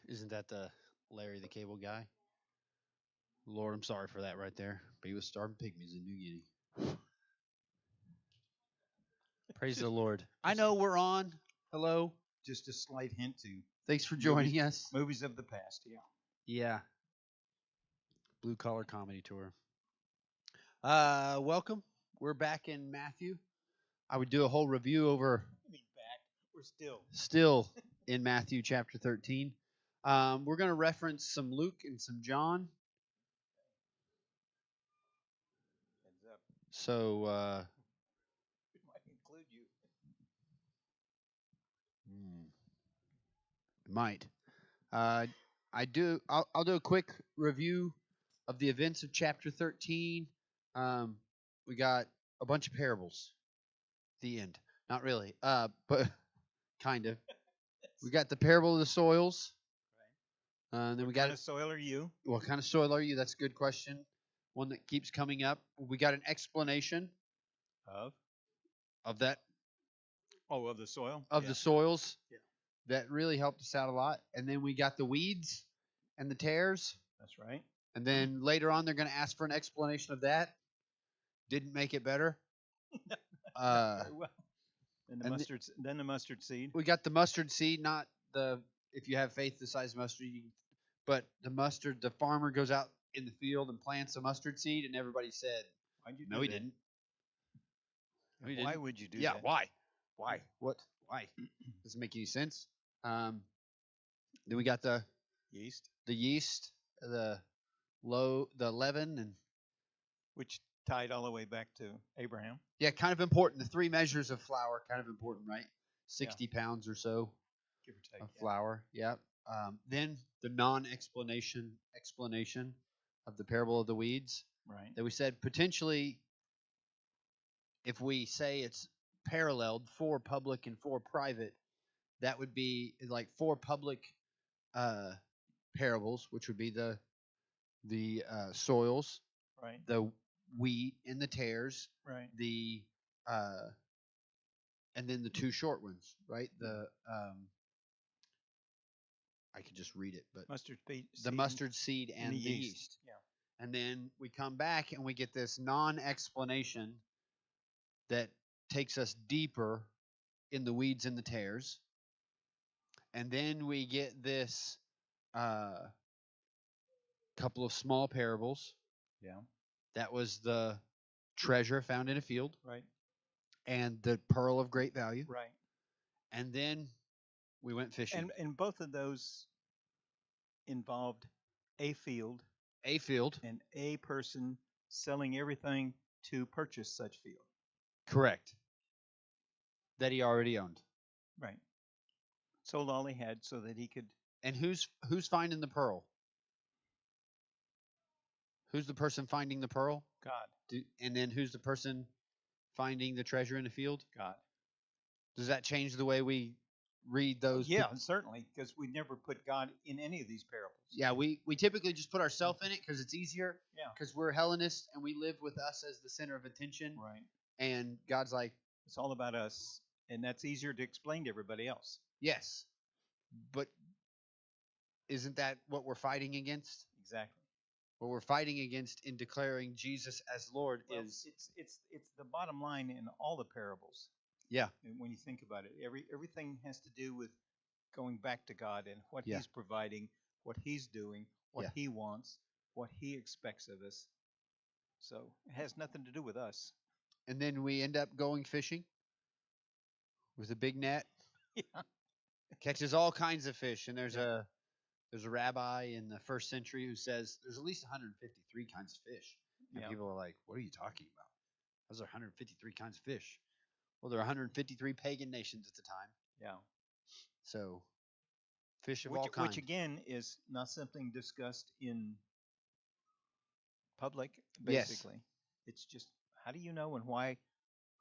Isn't that the Larry the Cable Guy? Lord, I'm sorry for that right there. But he was starving pygmies in New Guinea. Praise the Lord. I know we're on. Hello. Just a slight hint to Thanks for joining us. movies of the past. Yeah. Yeah. Blue Collar Comedy Tour. Welcome. We're back in Matthew. I would do a whole review over I mean, back. We're still in Matthew chapter 13. We're going to reference some Luke and some John. Heads up. So, It might include you. might. I'll do a quick review of the events of chapter 13. We got a bunch of parables. The end. Not really. But kind of. We got the parable of the soils. Right. Then we What got kind of soil are you? what kind of soil are you? That's a good question. One that keeps coming up. We got an explanation of that Oh, of the soil. of the soils. Yeah. That really helped us out a lot. And then we got the weeds and the tares. That's right. And then later on, they're going to ask for an explanation of that. Didn't make it better. Very well. And and then the mustard seed. We got the mustard seed, not the if you have faith the size of mustard, but the mustard. The farmer goes out in the field and plants a mustard seed, and everybody said, Why'd you "No, do he that? didn't." No, he Why didn't. would you do Yeah, that? why? Why? What? Why? Doesn't make any sense. Then we got the Yeast, yeast, the leaven, and which tied all the way back to Abraham. yeah, kind of important. The 3 measures of flour, kind of important, right? 60 pounds or so Give or take. of Yeah. flour. Yeah. Then the explanation of the parable of the weeds. Right. That we said potentially, if we say it's paralleled for public and for private, that would be like for public parables, which would be the soils, Right. the wheat and the tares, Right. the and then the 2 short ones, right? The I could just read it, but Mustard seed. the mustard seed and the yeast. Yeah. And then we come back and we get this non-explanation that takes us deeper in the weeds and the tares. And then we get this couple of small parables. Yeah. That was the treasure found in a field. Right. And the pearl of great value. Right. And then we went fishing. And both of those involved a field and a person selling everything to purchase such field. Correct. That he already owned. Right. Sold all he had so that he could. And who's finding the pearl? Who's the person finding the pearl? God. And then who's the person finding the treasure in the field? God. Does that change the way we read those? Yeah, certainly, because we never put God in any of these parables. Yeah, we typically just put ourselves in it because it's easier. Yeah. Because we're Hellenists and we live with us as the center of attention. Right. And God's like, it's all about us, and that's easier to explain to everybody else. Yes, but isn't that what we're fighting against? Exactly. What we're fighting against in declaring Jesus as Lord is it's the bottom line in all the parables. Yeah. And when you think about it, everything has to do with going back to God and what Yeah. He's providing, what He's doing, what Yeah. He wants, what He expects of us. So it has nothing to do with us. And then we end up going fishing with a big net. Yeah. Catches all kinds of fish, and there's a rabbi in the first century who says there's at least 153 kinds of fish. And Yeah. people are like, "What are you talking about? Those are 153 kinds of fish." Well, there are 153 pagan nations at the time. Yeah. So, fish of all kinds. Which again is not something discussed in public, basically. Yes. It's just, how do you know and why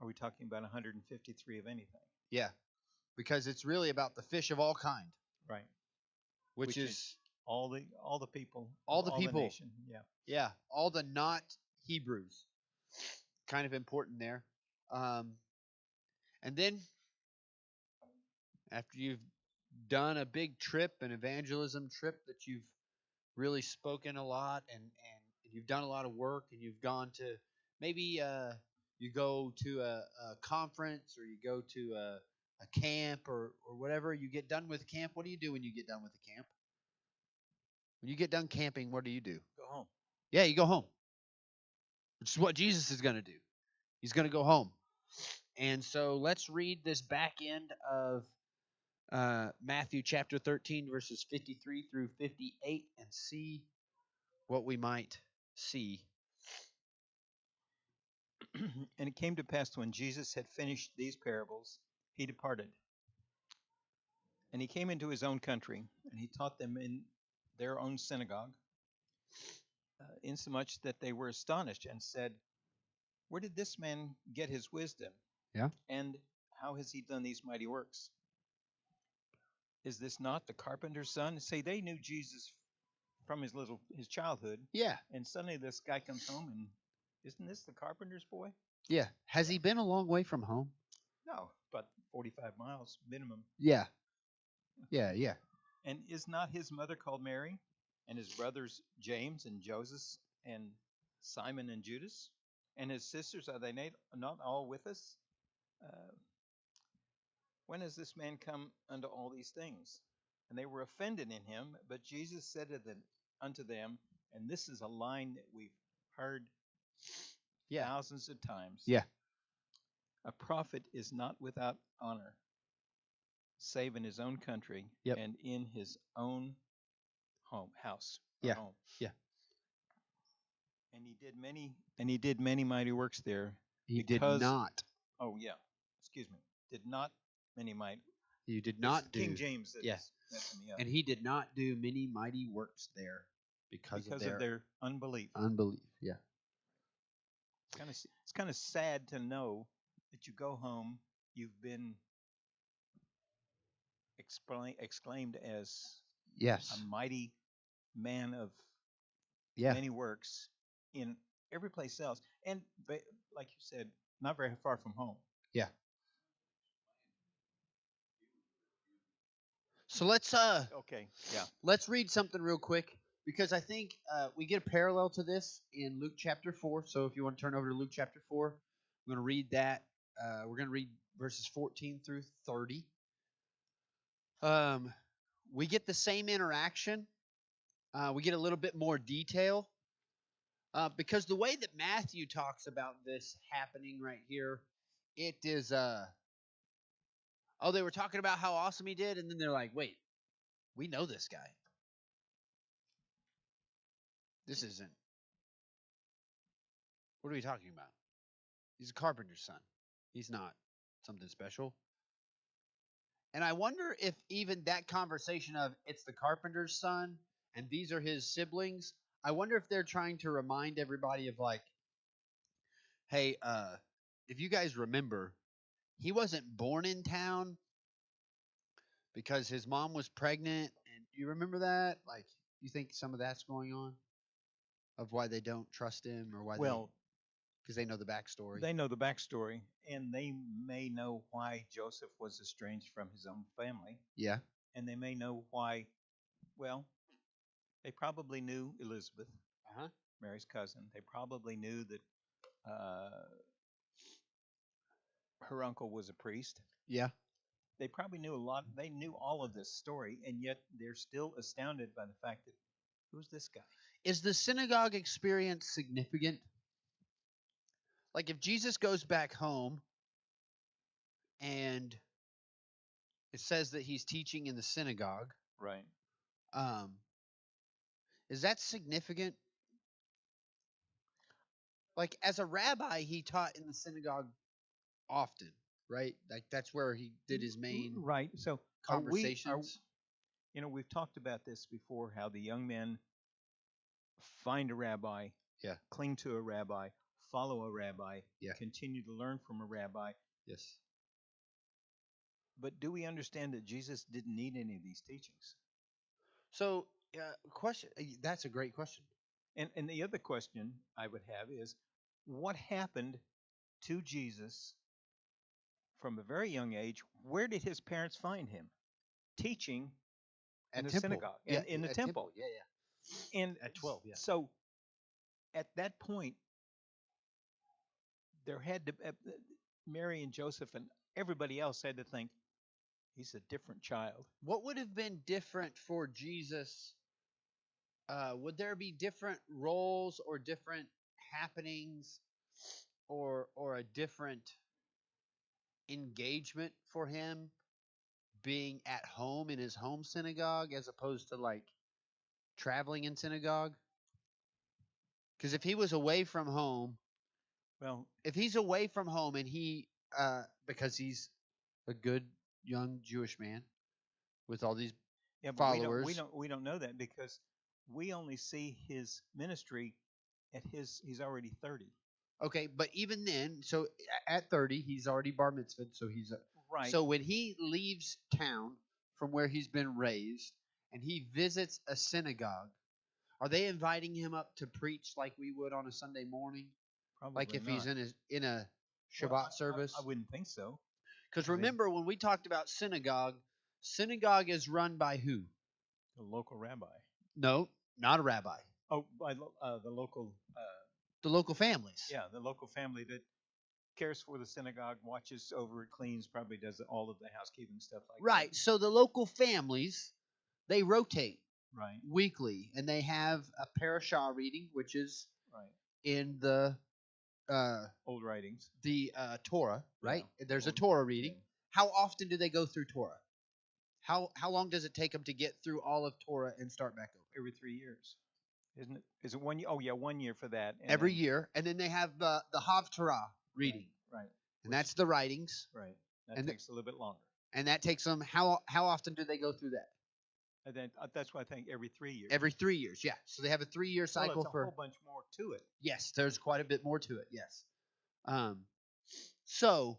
are we talking about 153 of anything? Yeah, because it's really about the fish of all kind. Right. Which is all the people. All the people. Nation. Yeah. Yeah, all the not Hebrews. Kind of important there. And then, after you've done a big trip, an evangelism trip that you've really spoken a lot, and you've done a lot of work, and you've gone to maybe you go to a conference, or you go to a camp, or whatever. You get done with camp. What do you do when you get done with the camp? When you get done camping, what do you do? Go home. Yeah, you go home, which is what Jesus is going to do. He's going to go home. And so let's read this back end of Matthew chapter 13, verses 53 through 58, and see what we might see. And it came to pass when Jesus had finished these parables, he departed. And he came into his own country, and he taught them in their own synagogue, insomuch that they were astonished and said, "Where did this man get his wisdom? Yeah. And how has he done these mighty works? Is this not the carpenter's son?" Say, they knew Jesus from his childhood. Yeah. And suddenly this guy comes home, and isn't this the carpenter's boy? Yeah. Has he been a long way from home? No, but 45 miles minimum. Yeah. Yeah, yeah. And is not his mother called Mary, and his brothers James and Joseph and Simon and Judas? And his sisters, are they not all with us? When has this man come unto all these things? And they were offended in him. But Jesus said unto them, and this is a line that we've heard thousands of times. Yeah. A prophet is not without honor, save in his own country and in his own house. Home. Yeah. And he did many mighty works there. He did not. Oh yeah. Excuse me. Did not many mighty. You did not do. King James. Yes. And he did not do many mighty works there because of their unbelief. Unbelief. Yeah. It's kind of sad to know that you go home, you've been exclaimed as a mighty man of many works in every place else, and like you said, not very far from home. Yeah. So let's let's read something real quick, because I think we get a parallel to this in Luke chapter 4. So if you want to turn over to Luke chapter 4, we're going to read that. We're going to read verses 14 through 30. We get the same interaction. We get a little bit more detail, because the way that Matthew talks about this happening right here, it is they were talking about how awesome he did, and then they're like, wait, we know this guy. This isn't. What are we talking about? He's a carpenter's son. He's not something special. And I wonder if even that conversation of it's the carpenter's son and these are his siblings, I wonder if they're trying to remind everybody of, like, hey, if you guys remember, he wasn't born in town because his mom was pregnant. And you remember that? Like, you think some of that's going on of why they don't trust him, or why because they know the backstory. They know the backstory, and they may know why Joseph was estranged from his own family. Yeah. And they may know why, well, they probably knew Elizabeth, Mary's cousin. They probably knew that her uncle was a priest. Yeah. They probably knew a lot. They knew all of this story, and yet they're still astounded by the fact that, who's this guy? Is the synagogue experience significant? Like, if Jesus goes back home and it says that he's teaching in the synagogue, right? Is that significant? Like, as a rabbi, he taught in the synagogue often, right? Like, that's where he did his main So conversations. We've talked about this before, how the young men find a rabbi, cling to a rabbi, follow a rabbi, continue to learn from a rabbi. Yes. But do we understand that Jesus didn't need any of these teachings? So, question. That's a great question. And the other question I would have is, what happened to Jesus from a very young age? Where did his parents find him? teaching At in the temple. synagogue, Yeah, in the at temple. Yeah, yeah. And At 12, yeah. so at that point, there had to Mary and Joseph and everybody else had to think he's a different child. What would have been different for Jesus? Would there be different roles or different happenings or a different engagement for him being at home in his home synagogue as opposed to like traveling in synagogue? Because if he was away from home, Well, if he's away from home and he, because he's a good young Jewish man with all these yeah, but followers. we don't know that because we only see his ministry at he's already 30. Okay, but even then, so at 30, he's already bar mitzvahed, so he's a, Right. So when he leaves town from where he's been raised and he visits a synagogue, are they inviting him up to preach like we would on a Sunday morning? Probably Like if not. he's in a Shabbat Well, service? I wouldn't think so. Because remember when we talked about synagogue is run by who? The local rabbi. No, not a rabbi. Oh, by the local. The local families. Yeah, the local family that cares for the synagogue, watches over it, cleans, probably does all of the housekeeping stuff like that. Right. So the local families, they rotate Right. weekly, and they have a parashah reading, which is Right. in the Old writings. the Torah, right? Yeah. There's a Torah reading. Yeah. How often do they go through Torah? How long does it take them to get through all of Torah and start back over? Every 3 years. Isn't it? Is it 1 year? Oh, yeah, 1 year for that. And Every year. And then they have the Haftarah reading. Right. And that's the writings. Right. That takes a little bit longer. And that takes them, how often do they go through that? And then that's why I think every 3 years. Every 3 years, yeah. So they have a 3-year cycle it's a whole bunch more to it. Yes, there's quite a bit more to it, yes. So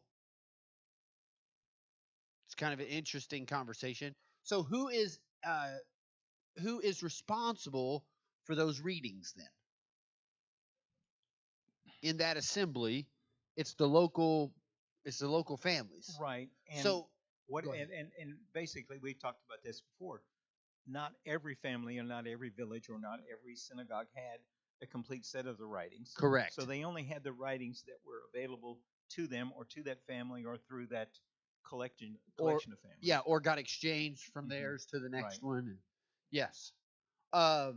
it's kind of an interesting conversation. So who is responsible for those readings then? In that assembly, it's the local families. Right. And so what and basically we've talked about this before. Not every family or not every village or not every synagogue had a complete set of the writings. Correct. So they only had the writings that were available to them or to that family or through that collection of families. Yeah, or got exchanged from theirs to the next one. And, yes. But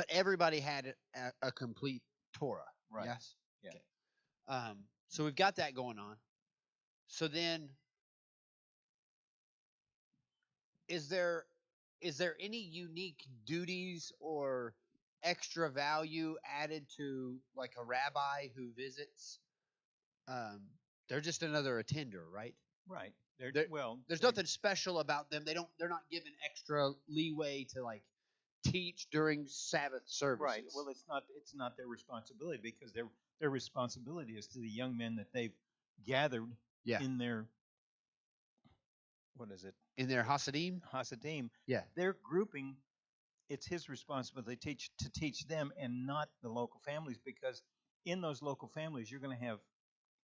everybody had a complete Torah. Right. Yes. Yeah. Okay. So we've got that going on. So then, is there any unique duties or extra value added to like a rabbi who visits? They're just another attender, right? Right. There's nothing special about them. They're not given extra leeway to like teach during Sabbath services. Right. Well, it's not their responsibility because their responsibility is to the young men that they've gathered in their in their Hasidim. Yeah. Their grouping, it's his responsibility to teach them and not the local families because in those local families you're going to have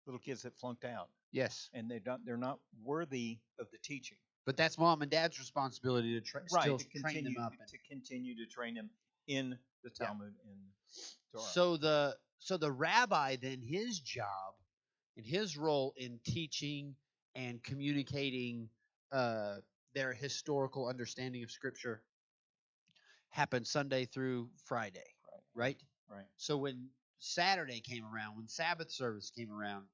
little kids that flunked out. Yes. And they're not worthy of the teaching. But that's mom and dad's responsibility to train them up. To continue to train them in the Talmud and Torah. So the rabbi then, his job and his role in teaching and communicating their historical understanding of Scripture happened Sunday through Friday, right? Right. So when Saturday came around, when Sabbath service came around,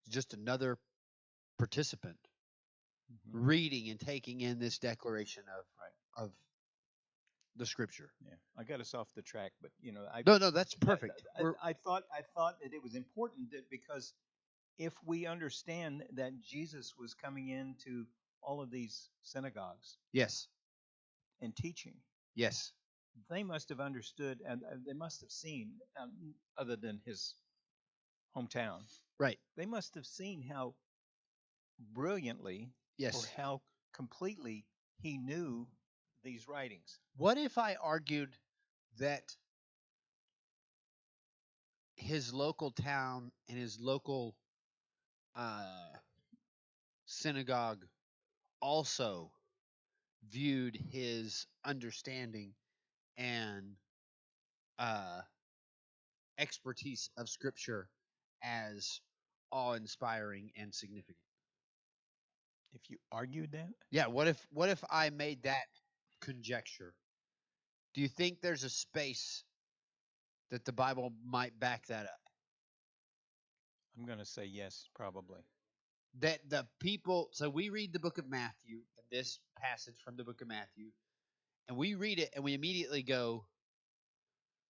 it's just another participant reading and taking in this declaration of the Scripture. Yeah, I got us off the track, but no, that's perfect. I thought that it was important that because if we understand that Jesus was coming into all of these synagogues, yes, and teaching, yes, they must have understood and they must have seen, other than his hometown, right? They must have seen how brilliantly, or how completely he knew these writings. What if I argued that his local town and his local synagogue also viewed his understanding and expertise of Scripture as awe-inspiring and significant. If you argued that? Yeah, what if I made that conjecture? Do you think there's a space that the Bible might back that up? I'm going to say yes, probably. That the people, so we read the book of Matthew, this passage from the book of Matthew, and we read it and we immediately go,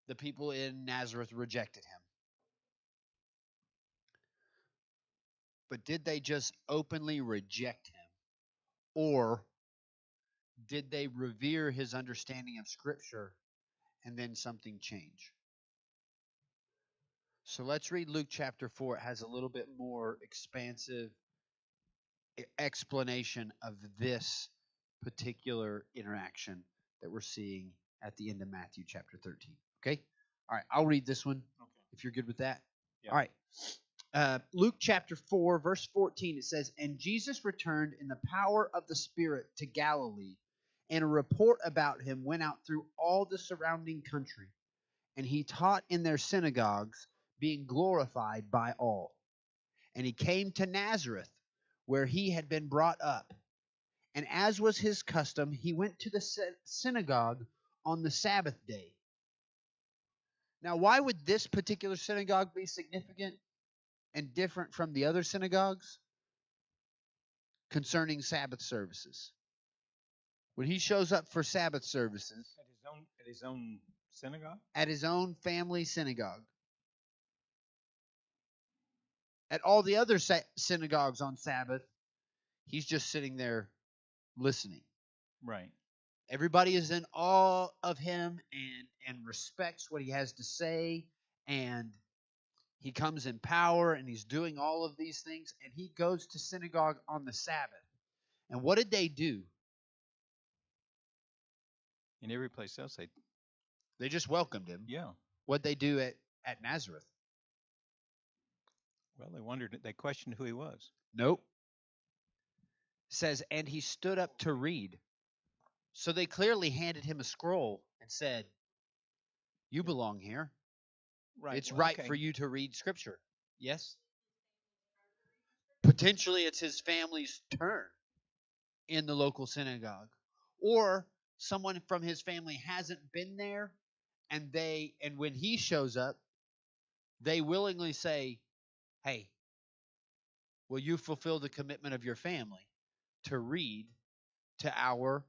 the people in Nazareth rejected him. But did they just openly reject him? Or did they revere his understanding of Scripture and then something changed? So let's read Luke chapter 4. It has a little bit more expansive explanation of this particular interaction that we're seeing at the end of Matthew chapter 13. Okay? All right, I'll read this one if you're good with that. Yeah. All right. Luke chapter 4, verse 14, it says, "And Jesus returned in the power of the Spirit to Galilee, and a report about him went out through all the surrounding country. And he taught in their synagogues, being glorified by all. And he came to Nazareth, where he had been brought up. And as was his custom, he went to the synagogue on the Sabbath day." Now, why would this particular synagogue be significant and different from the other synagogues concerning Sabbath services? When he shows up for Sabbath services At his own synagogue? at his own family synagogue, at all the other synagogues on Sabbath, he's just sitting there listening. Right. Everybody is in awe of him and respects what he has to say, and he comes in power and he's doing all of these things, and he goes to synagogue on the Sabbath. And what did they do? In every place else, They just welcomed him. yeah. What'd they do at Nazareth? Well, they questioned who he was. Nope. It says, and he stood up to read. So they clearly handed him a scroll and said, "You belong here. Right. It's well, right okay. for you to read Scripture." Yes? Potentially it's his family's turn in the local synagogue. Or someone from his family hasn't been there, and when he shows up, they willingly say, "Hey, will you fulfill the commitment of your family to read to our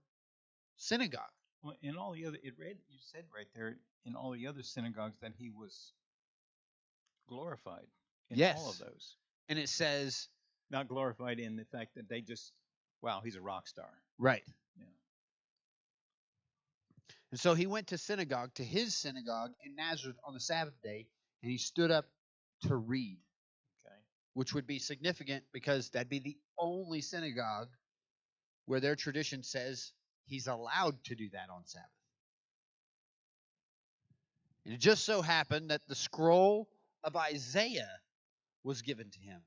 synagogue?" Well, in all the other, you said right there, in all the other synagogues that he was glorified in Yes. all of those. And it says, Not glorified in the fact that they just, wow, he's a rock star. right. Yeah. And so he went to his synagogue in Nazareth on the Sabbath day, and he stood up to read. Okay. Which would be significant because that'd be the only synagogue where their tradition says he's allowed to do that on Sabbath. And it just so happened that the scroll of Isaiah was given to him.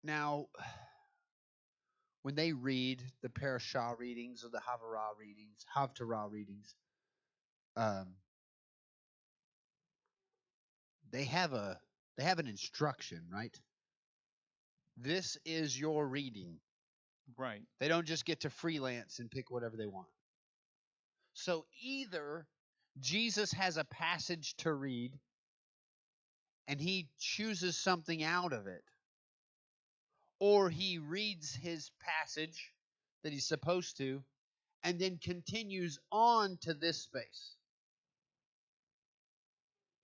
Now, when they read the Parashah readings or the Haftarah readings, they have an instruction, right? This is your reading. Right. They don't just get to freelance and pick whatever they want. So either Jesus has a passage to read and he chooses something out of it, or he reads his passage that he's supposed to and then continues on to this space.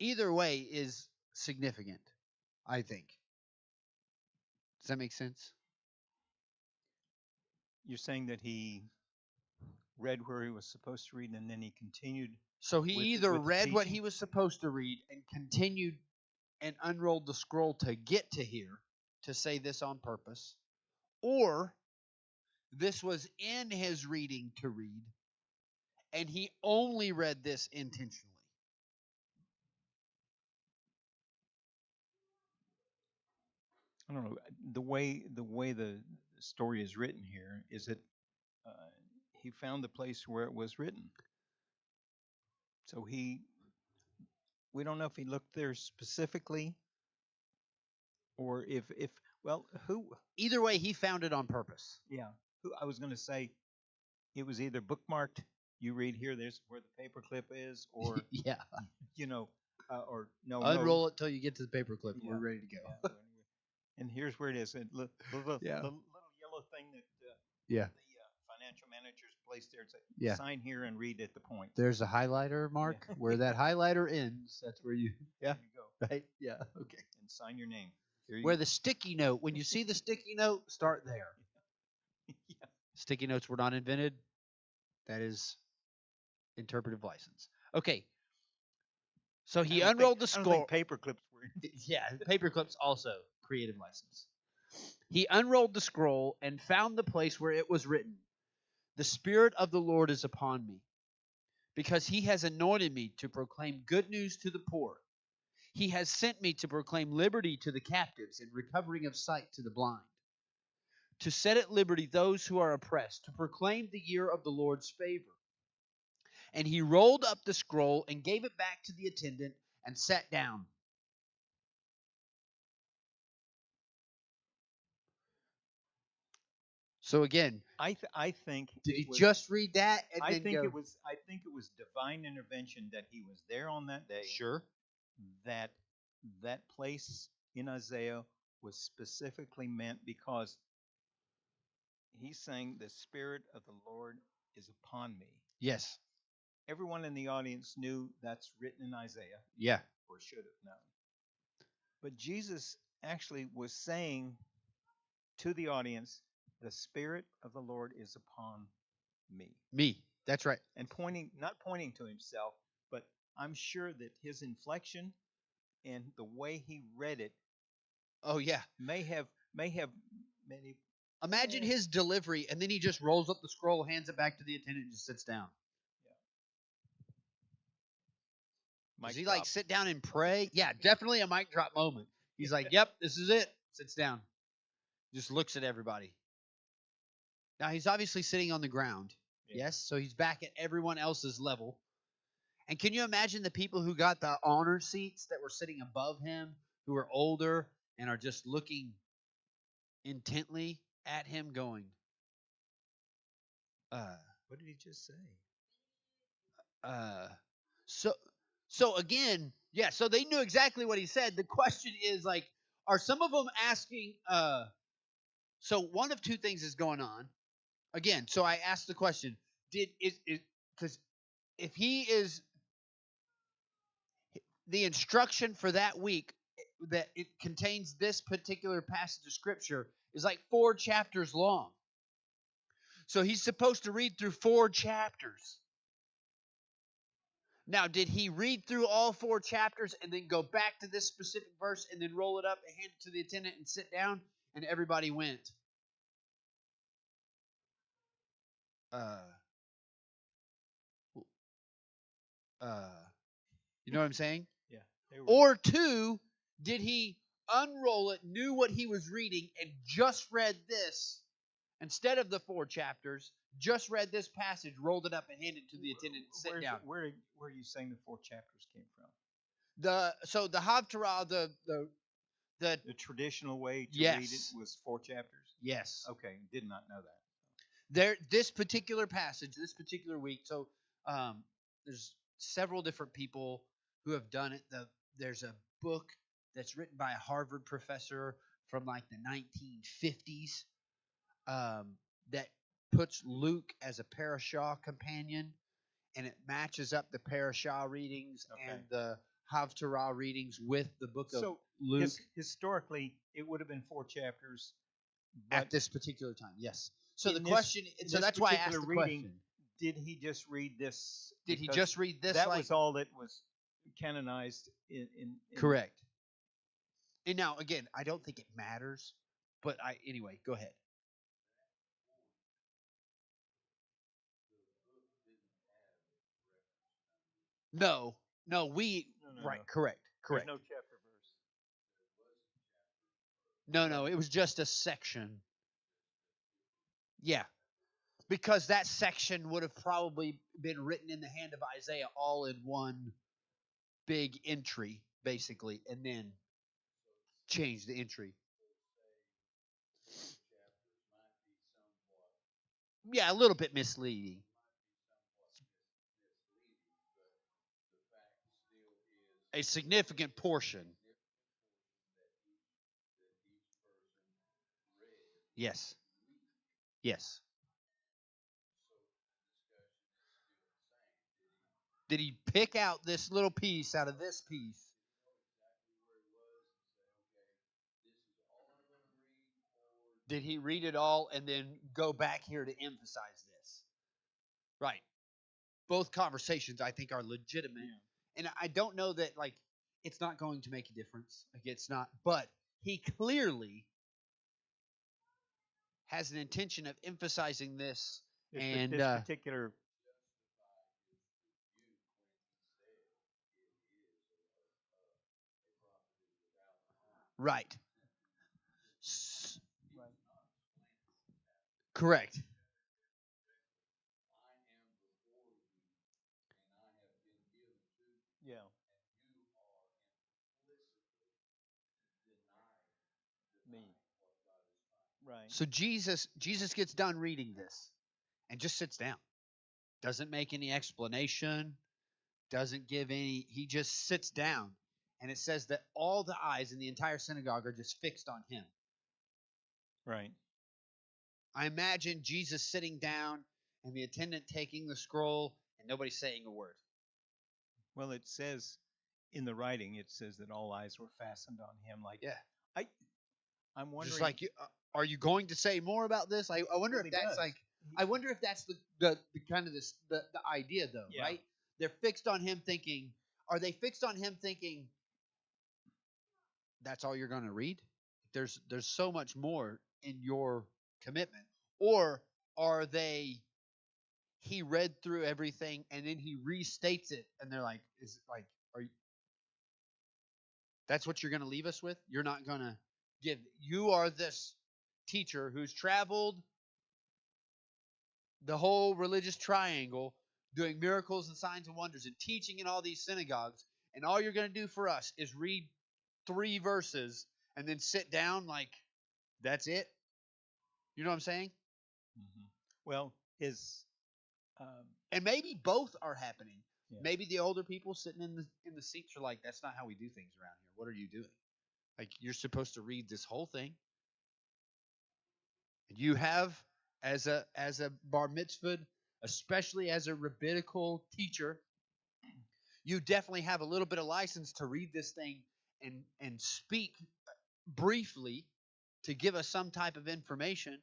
Either way is significant, I think. Does that make sense? You're saying that he read where he was supposed to read and then he continued. So he either with read what teaching? he was supposed to read and continued and unrolled the scroll to get to here to say this on purpose, or this was in his reading to read and he only read this intentionally. I don't know the story is written here is that uh, he found the place where it was written. So we don't know if he looked there specifically or if well who Either way, he found it on purpose. yeah who I was going to say it was either bookmarked. You read here. There's where the paperclip is, or Yeah. you know, or no, Unroll it till you get to the paperclip. Yeah, We're ready to go. yeah. And here's where it is. Little Yeah. yellow thing that Yeah. the financial managers placed there. It's like, Yeah. sign here and read at the point. There's a highlighter mark Yeah. where that highlighter ends. That's where you. Yeah. There you go. Right. Yeah. Okay. And sign your name. Here you Where the sticky note. When you see the sticky note, start there. yeah. Sticky notes were not invented. That is interpretive license. Okay. So he unrolled the scroll. I don't think paper clips were. Yeah, paperclips also creative license. He unrolled the scroll and found the place where it was written, "The Spirit of the Lord is upon me, because he has anointed me to proclaim good news to the poor. He has sent me to proclaim liberty to the captives and recovering of sight to the blind, to set at liberty those who are oppressed, to proclaim the year of the Lord's favor." And he rolled up the scroll and gave it back to the attendant and sat down. So again, I think did he was, just read that and I then think go? I think it was divine intervention that he was there on that day. Sure. That that place in Isaiah was specifically meant because he's saying the Spirit of the Lord is upon me. Yes. Everyone in the audience knew that's written in Isaiah, Yeah. or should have known. But Jesus actually was saying to the audience, the Spirit of the Lord is upon me. Me. That's right. And not pointing to himself, but I'm sure that his inflection and the way he read it, oh yeah, may have many. Imagine his delivery, and then he just rolls up the scroll, hands it back to the attendant, and just sits down. Yeah. Does he like sit down and pray? Yeah, definitely a mic drop moment. He's like, "Yep, this is it." Sits down, just looks at everybody. Now he's obviously sitting on the ground. Yeah. Yes, so he's back at everyone else's level. And can you imagine the people who got the honor seats that were sitting above him, who are older and are just looking intently at him, going, what did he just say? So again, yeah, so they knew exactly what he said. The question is, like, are some of them asking, so one of two things is going on. Again, so I asked the question, because if he is, the instruction for that week that it contains this particular passage of scripture is like 4 chapters long. So he's supposed to read through 4 chapters. Now, did he read through all 4 chapters and then go back to this specific verse and then roll it up and hand it to the attendant and sit down, and everybody went, you know what I'm saying? Yeah. Or 2, did he unroll it, knew what he was reading, and just read this instead of the 4 chapters, just read this passage, rolled it up, and handed it to the attendant and sit down? Where are you saying the 4 chapters came from? The Haftarah, the traditional way to yes. read it was 4 chapters? Yes. Okay, did not know that. This particular passage, this particular week, so there's several different people who have done it. There's a book that's written by a Harvard professor from like the 1950s that puts Luke as a parashah companion, and it matches up the parashah readings and the Haftarah readings with the book of Luke. Historically, it would have been 4 chapters. At this particular time, yes. So the question, so that's why I asked the question. Did he just read this? Did he just read this? That was all that was canonized in correct. And now, again, I don't think it matters, but anyway, go ahead. No, right, correct. There's no chapter verse. No, it was just a section. Yeah, because that section would have probably been written in the hand of Isaiah all in one big entry, basically, and then change the entry. Yeah, a little bit misleading. A significant portion. Yes. Yes. Did he pick out this little piece out of this piece? Did he read it all and then go back here to emphasize this? Right. Both conversations I think are legitimate. Yeah. And I don't know that like it's not going to make a difference. Like it's not, but he clearly has an intention of emphasizing this and this particular. Right. Correct. Yeah. Me. Right. So Jesus gets done reading this and just sits down. Doesn't make any explanation, doesn't give any, he just sits down. And it says that all the eyes in the entire synagogue are just fixed on him. Right. I imagine Jesus sitting down and the attendant taking the scroll and nobody saying a word. Well, it says in the writing, it says that all eyes were fastened on him. Like, yeah, I'm wondering. Just like, are you going to say more about this? I wonder if that's like, I wonder if that's the kind of this the idea though, yeah. Right? They're fixed on him thinking. Are they fixed on him thinking? That's all you're going to read? There's so much more in your commitment, or are they? He read through everything and then he restates it, and they're like, "Is it like, are you? That's what you're going to leave us with? You're not going to give. You are this teacher who's traveled the whole religious triangle, doing miracles and signs and wonders and teaching in all these synagogues, and all you're going to do for us is read 3 verses and then sit down like that's it." You know what I'm saying? Mm-hmm. Well, and maybe both are happening. Yeah. Maybe the older people sitting in the seats are like, "That's not how we do things around here. What are you doing? Like, you're supposed to read this whole thing." And you have, as a bar mitzvah, especially as a rabbinical teacher, you definitely have a little bit of license to read this thing and speak briefly to give us some type of information.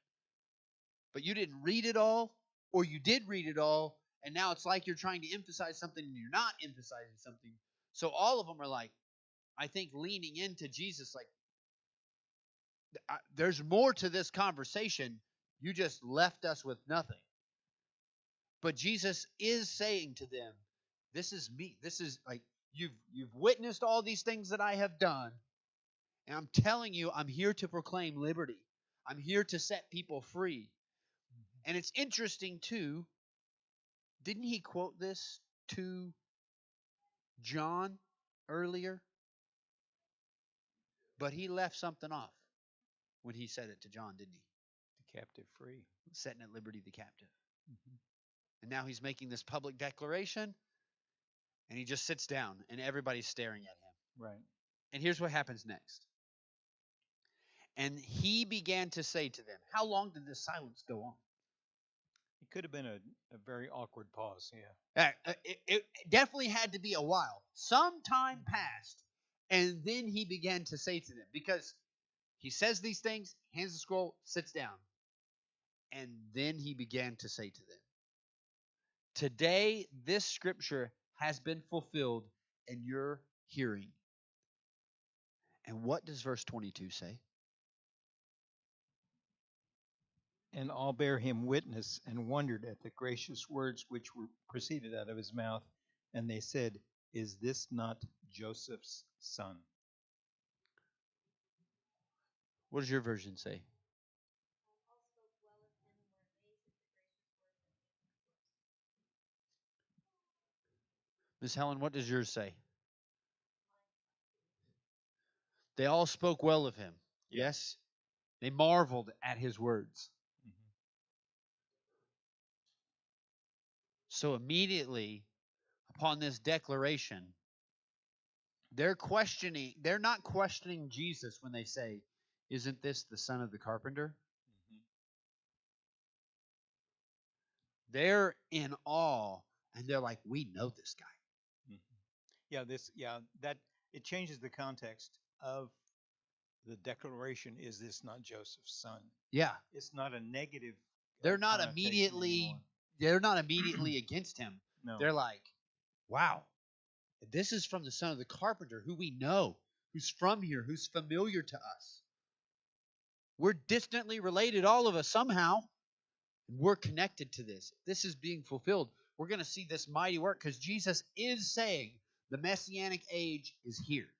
But you didn't read it all, or you did read it all, and now it's like you're trying to emphasize something and you're not emphasizing something. So all of them are like, I think, leaning into Jesus, like, there's more to this conversation. You just left us with nothing. But Jesus is saying to them, this is me. This is like, you've witnessed all these things that I have done. And I'm telling you, I'm here to proclaim liberty. I'm here to set people free. And it's interesting, too. Didn't he quote this to John earlier? But he left something off when he said it to John, didn't he? The captive free. Setting at liberty the captive. Mm-hmm. And now he's making this public declaration, and he just sits down, and everybody's staring at him. Right. And here's what happens next. And he began to say to them, how long did this silence go on? It could have been a very awkward pause, yeah. It definitely had to be a while. Some time passed, and then he began to say to them, because he says these things, hands the scroll, sits down. And then he began to say to them, today this scripture has been fulfilled in your hearing. And what does verse 22 say? And all bear him witness and wondered at the gracious words which were proceeded out of his mouth. And they said, is this not Joseph's son? What does your version say? Miss Helen, what does yours say? They all spoke well of him. Yeah. Yes? They marveled at his words. Mhm. So immediately upon this declaration, they're not questioning Jesus when they say, "Isn't this the son of the carpenter?" Mhm. They're in awe and they're like, "We know this guy." Mhm. That it changes the context of the declaration. Is this not Joseph's son? Yeah. It's not a negative They're not connotation immediately anymore. against him. No. They're like, "Wow, this is from the son of the carpenter who we know, who's from here, who's familiar to us. We're distantly related, all of us, somehow. We're connected to this. This is being fulfilled. We're going to see this mighty work because Jesus is saying the messianic age is here."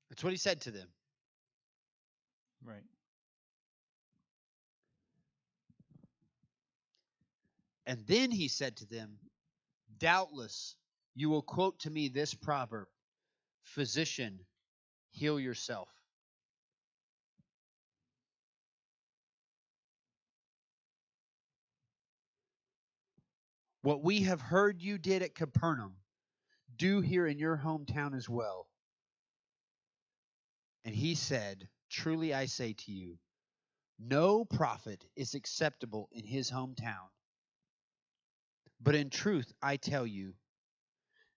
That's what he said to them. Right. And then he said to them, "Doubtless you will quote to me this proverb, 'Physician, heal yourself.' What we have heard you did at Capernaum, do here in your hometown as well." And he said, "Truly I say to you, no prophet is acceptable in his hometown. But in truth, I tell you,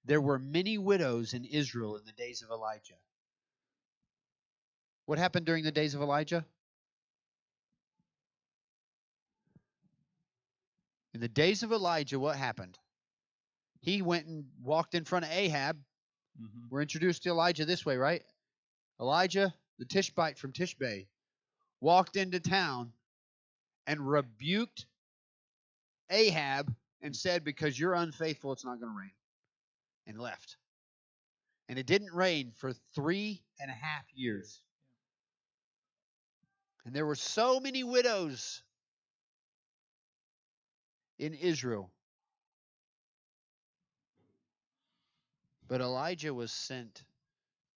there were many widows in Israel in the days of Elijah." What happened during the days of Elijah? In the days of Elijah, what happened? He went and walked in front of Ahab. Mm-hmm. We're introduced to Elijah this way, right? Elijah, the Tishbite from Tishbe, walked into town and rebuked Ahab and said, "Because you're unfaithful, it's not going to rain," and left. And it didn't rain for 3.5 years. And there were so many widows in Israel. But Elijah was sent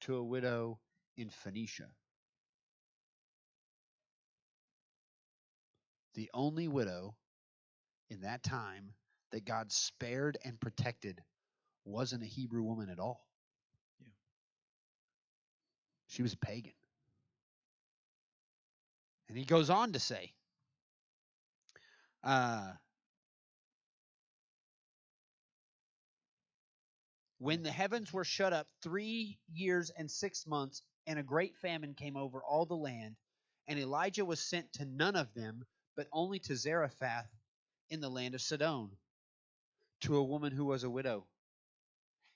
to a widow in Phoenicia. The only widow in that time that God spared and protected wasn't a Hebrew woman at all. Yeah. She was a pagan. And he goes on to say, when the heavens were shut up 3 years and 6 months, and a great famine came over all the land, and Elijah was sent to none of them, but only to Zarephath in the land of Sidon, to a woman who was a widow.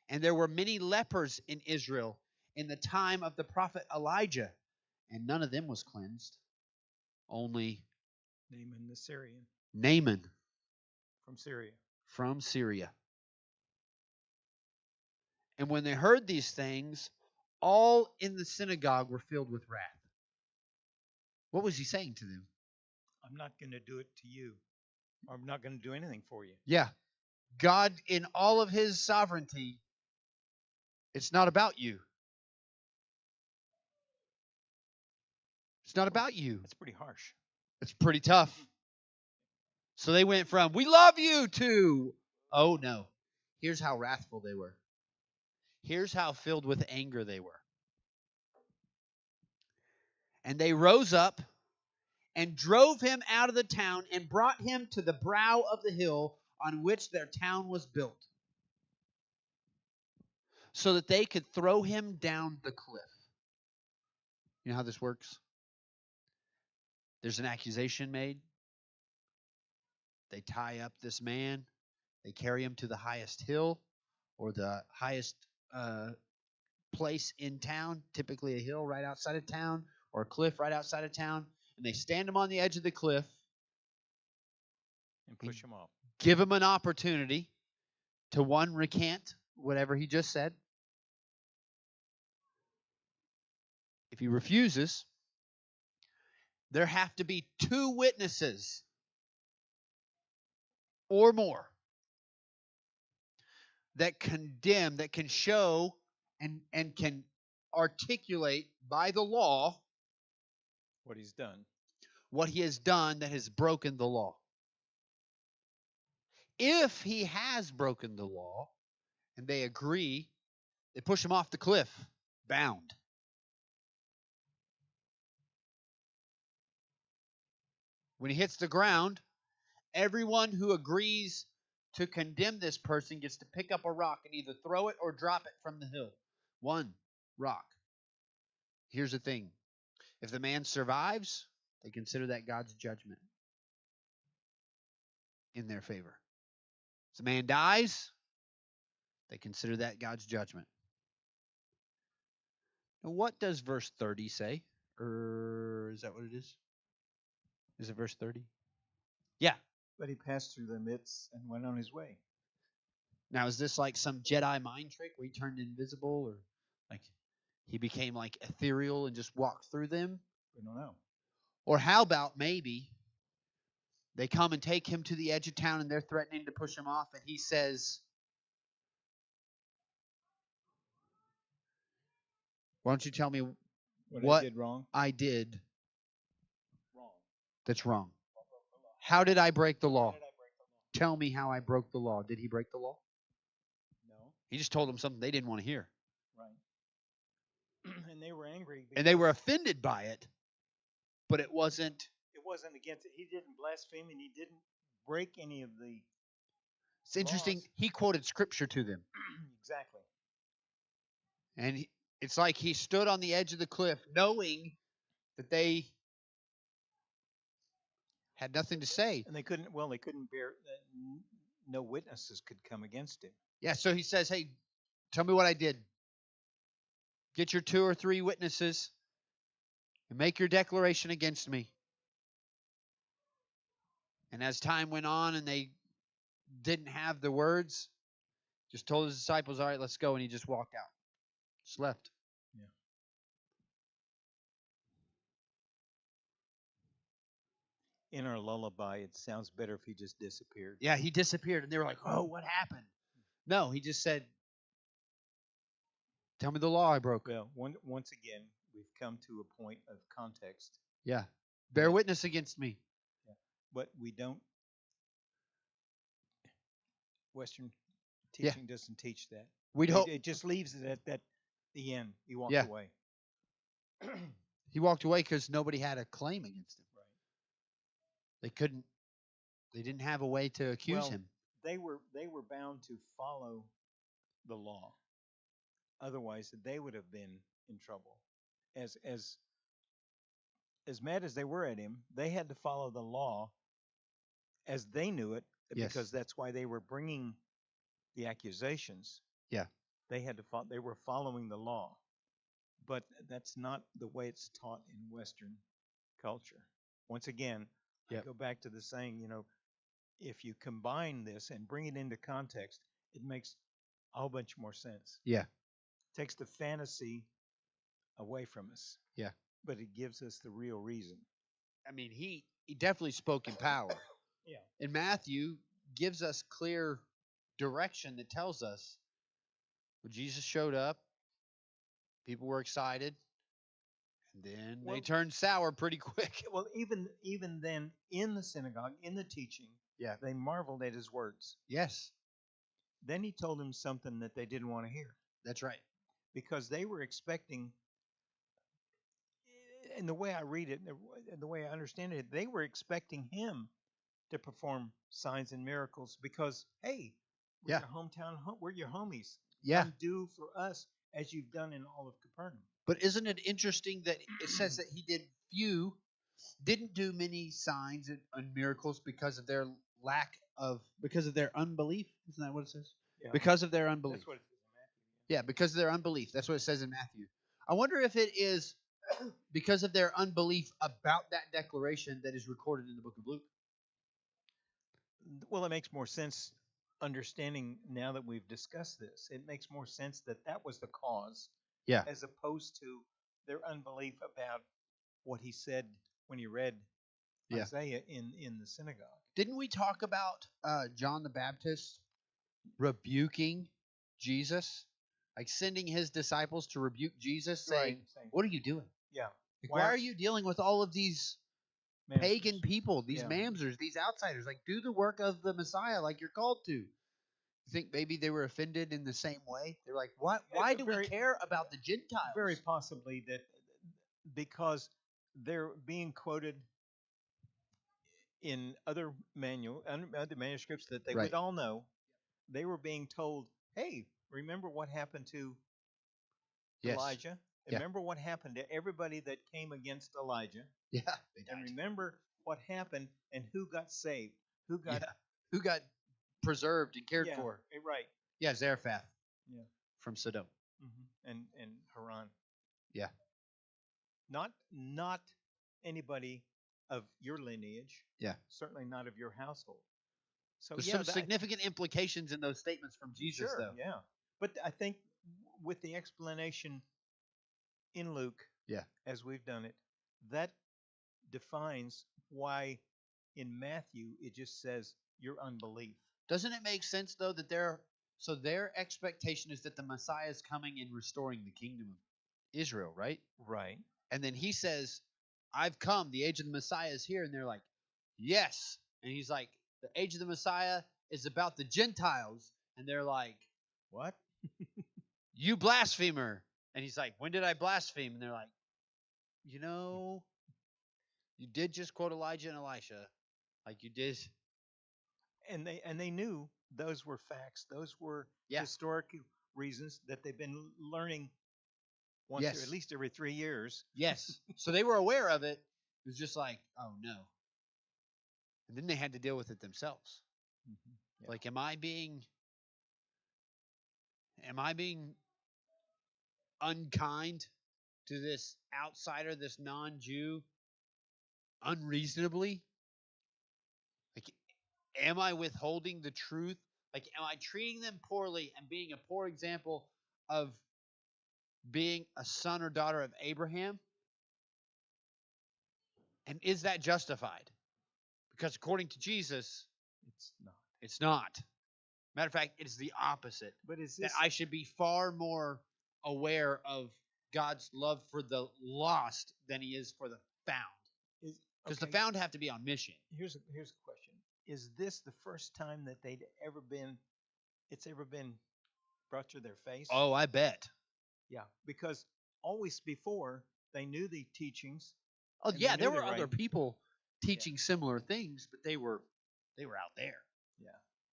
And there were many lepers in Israel in the time of the prophet Elijah, and none of them was cleansed, only Naaman the Syrian Naaman from Syria. from Syria. And when they heard these things, all in the synagogue were filled with wrath. What was he saying to them? I'm not going to do it to you. Or I'm not going to do anything for you. Yeah. God, in all of his sovereignty, it's not about you. It's not about you. That's pretty harsh. It's pretty tough. So they went from, "We love you," to, "Oh no." Here's how wrathful they were. Here's how filled with anger they were. And they rose up and drove him out of the town and brought him to the brow of the hill on which their town was built, so that they could throw him down the cliff. You know how this works? There's an accusation made. They tie up this man. They carry him to the highest hill or the highest place in town, typically a hill right outside of town or a cliff right outside of town. And they stand him on the edge of the cliff and push him off. Give him an opportunity to, one, recant whatever he just said, If he refuses, there have to be 2 witnesses or more that condemn, that can show and can articulate by the law what he's done. What he has done that has broken the law. If he has broken the law and they agree, they push him off the cliff, bound. When he hits the ground, everyone who agrees to condemn this person gets to pick up a rock and either throw it or drop it from the hill. 1 rock. Here's the thing. If the man survives, they consider that God's judgment in their favor. If the man dies, they consider that God's judgment. Now, what does verse 30 say? Or is that what it is? Is it verse 30? Yeah. But he passed through their midst and went on his way. Now, is this like some Jedi mind trick where he turned invisible, or like he became like ethereal and just walked through them? We don't know. Or how about maybe they come and take him to the edge of town and they're threatening to push him off, and he says, why don't you tell me what I did wrong? I did Wrong. that's wrong? How did I break the law? Tell me how I broke the law. Did he break the law? No. He just told them something they didn't want to hear. Right. And they were angry. And they were offended by it, but it wasn't against it. He didn't blaspheme and he didn't break any of the It's interesting. laws. He quoted scripture to them. Exactly. And it's like he stood on the edge of the cliff knowing that they had nothing to say. And they couldn't bear, no witnesses could come against him. Yeah, so he says, hey, tell me what I did. Get your 2 or 3 witnesses and make your declaration against me. And as time went on and they didn't have the words, just told his disciples, all right, let's go. And he just walked out. Just left. Yeah. In our lullaby, it sounds better if he just disappeared. Yeah, he disappeared. And they were like, oh, what happened? No, he just said, tell me the law I broke. Well, once again, we've come to a point of context. Yeah. Bear witness against me. Yeah. But we don't. Western teaching doesn't teach that. It just leaves it at the end. He walked away. He walked away because nobody had a claim against him. Right. They didn't have a way to accuse him. They were bound to follow the law. Otherwise, they would have been in trouble. As mad as they were at him, they had to follow the law as they knew it, because that's why they were bringing the accusations. Yeah. They were following the law. But that's not the way it's taught in Western culture. Once again, I go back to the saying, if you combine this and bring it into context, it makes a whole bunch more sense. Yeah. Takes the fantasy away from us. Yeah. But it gives us the real reason. I mean, he definitely spoke in power. Yeah. And Matthew gives us clear direction that tells us when Jesus showed up, people were excited, and then they turned sour pretty quick. Well, even then, in the synagogue, in the teaching, they marveled at his words. Yes. Then he told them something that they didn't want to hear. That's right. Because they were expecting, and the way I read it, and the way I understand it, they were expecting him to perform signs and miracles because, hey, we're your hometown, we're your homies. Yeah. Come do for us as you've done in all of Capernaum. But isn't it interesting that it says that he didn't do many signs and miracles because of their because of their unbelief? Isn't that what it says? Yeah. Because of their unbelief. That's what it says in Matthew. Yeah, because of their unbelief. That's what it says in Matthew. I wonder if it is because of their unbelief about that declaration that is recorded in the book of Luke. Well, it makes more sense understanding now that we've discussed this. It makes more sense that was the cause. Yeah. As opposed to their unbelief about what he said when he read Yeah. Isaiah in the synagogue. Didn't we talk about John the Baptist rebuking Jesus? Like sending his disciples to rebuke Jesus, saying, saying, "What are you doing? yeah, Like, why are you dealing with all of these pagan mamzers? people, these Yeah. mamzers, these outsiders? Like, do the work of the Messiah like you're called to." You think maybe they were offended in the same way? They're like, "What? Why do we care about the Gentiles?" Very possibly that because they're being quoted in other manuscripts that they Right. would all know. They were being told, "Hey, remember what happened to Yes. Elijah? Yeah. Remember what happened to everybody that came against Elijah? Yeah, they And died. remember what happened and who got saved, who got preserved and cared yeah, for." right? Yeah, Zarephath. Yeah. From Sodom. And Haran. Yeah. Not anybody of your lineage. Yeah. Certainly not of your household. So There's yeah, some significant implications in those statements from Jesus, sure, though. yeah. But I think with the explanation in Luke, Yeah, as we've done it, that defines why in Matthew it just says your unbelief. Doesn't it make sense though that their expectation is that the Messiah is coming and restoring the kingdom of Israel, right? Right. And then he says, "I've come, the age of the Messiah is here," and they're like, "Yes." And he's like, "The age of the Messiah is about the Gentiles," and they're like, "What? You blasphemer." And he's like, "When did I blaspheme?" And they're like, "You did just quote Elijah and Elisha, like you did." And they knew those were facts. Those were historic reasons that they've been learning once or at least every 3 years. Yes. So they were aware of it. It was just like, oh no. And then they had to deal with it themselves. Yeah. Like, am I being unkind to this outsider, this non-Jew, unreasonably? Like, am I withholding the truth? Like, am I treating them poorly and being a poor example of being a son or daughter of Abraham? And is that justified? Because according to Jesus, it's not. It's not. Matter of fact, it's the opposite. But is that I should be far more aware of God's love for the lost than he is for the found. Because the found have to be on mission. Here's a question. Is this the first time that it's ever been brought to their face? Oh, I bet. Yeah, because always before they knew the teachings. Oh yeah, there were other people teaching similar things, but they were out there. Yeah.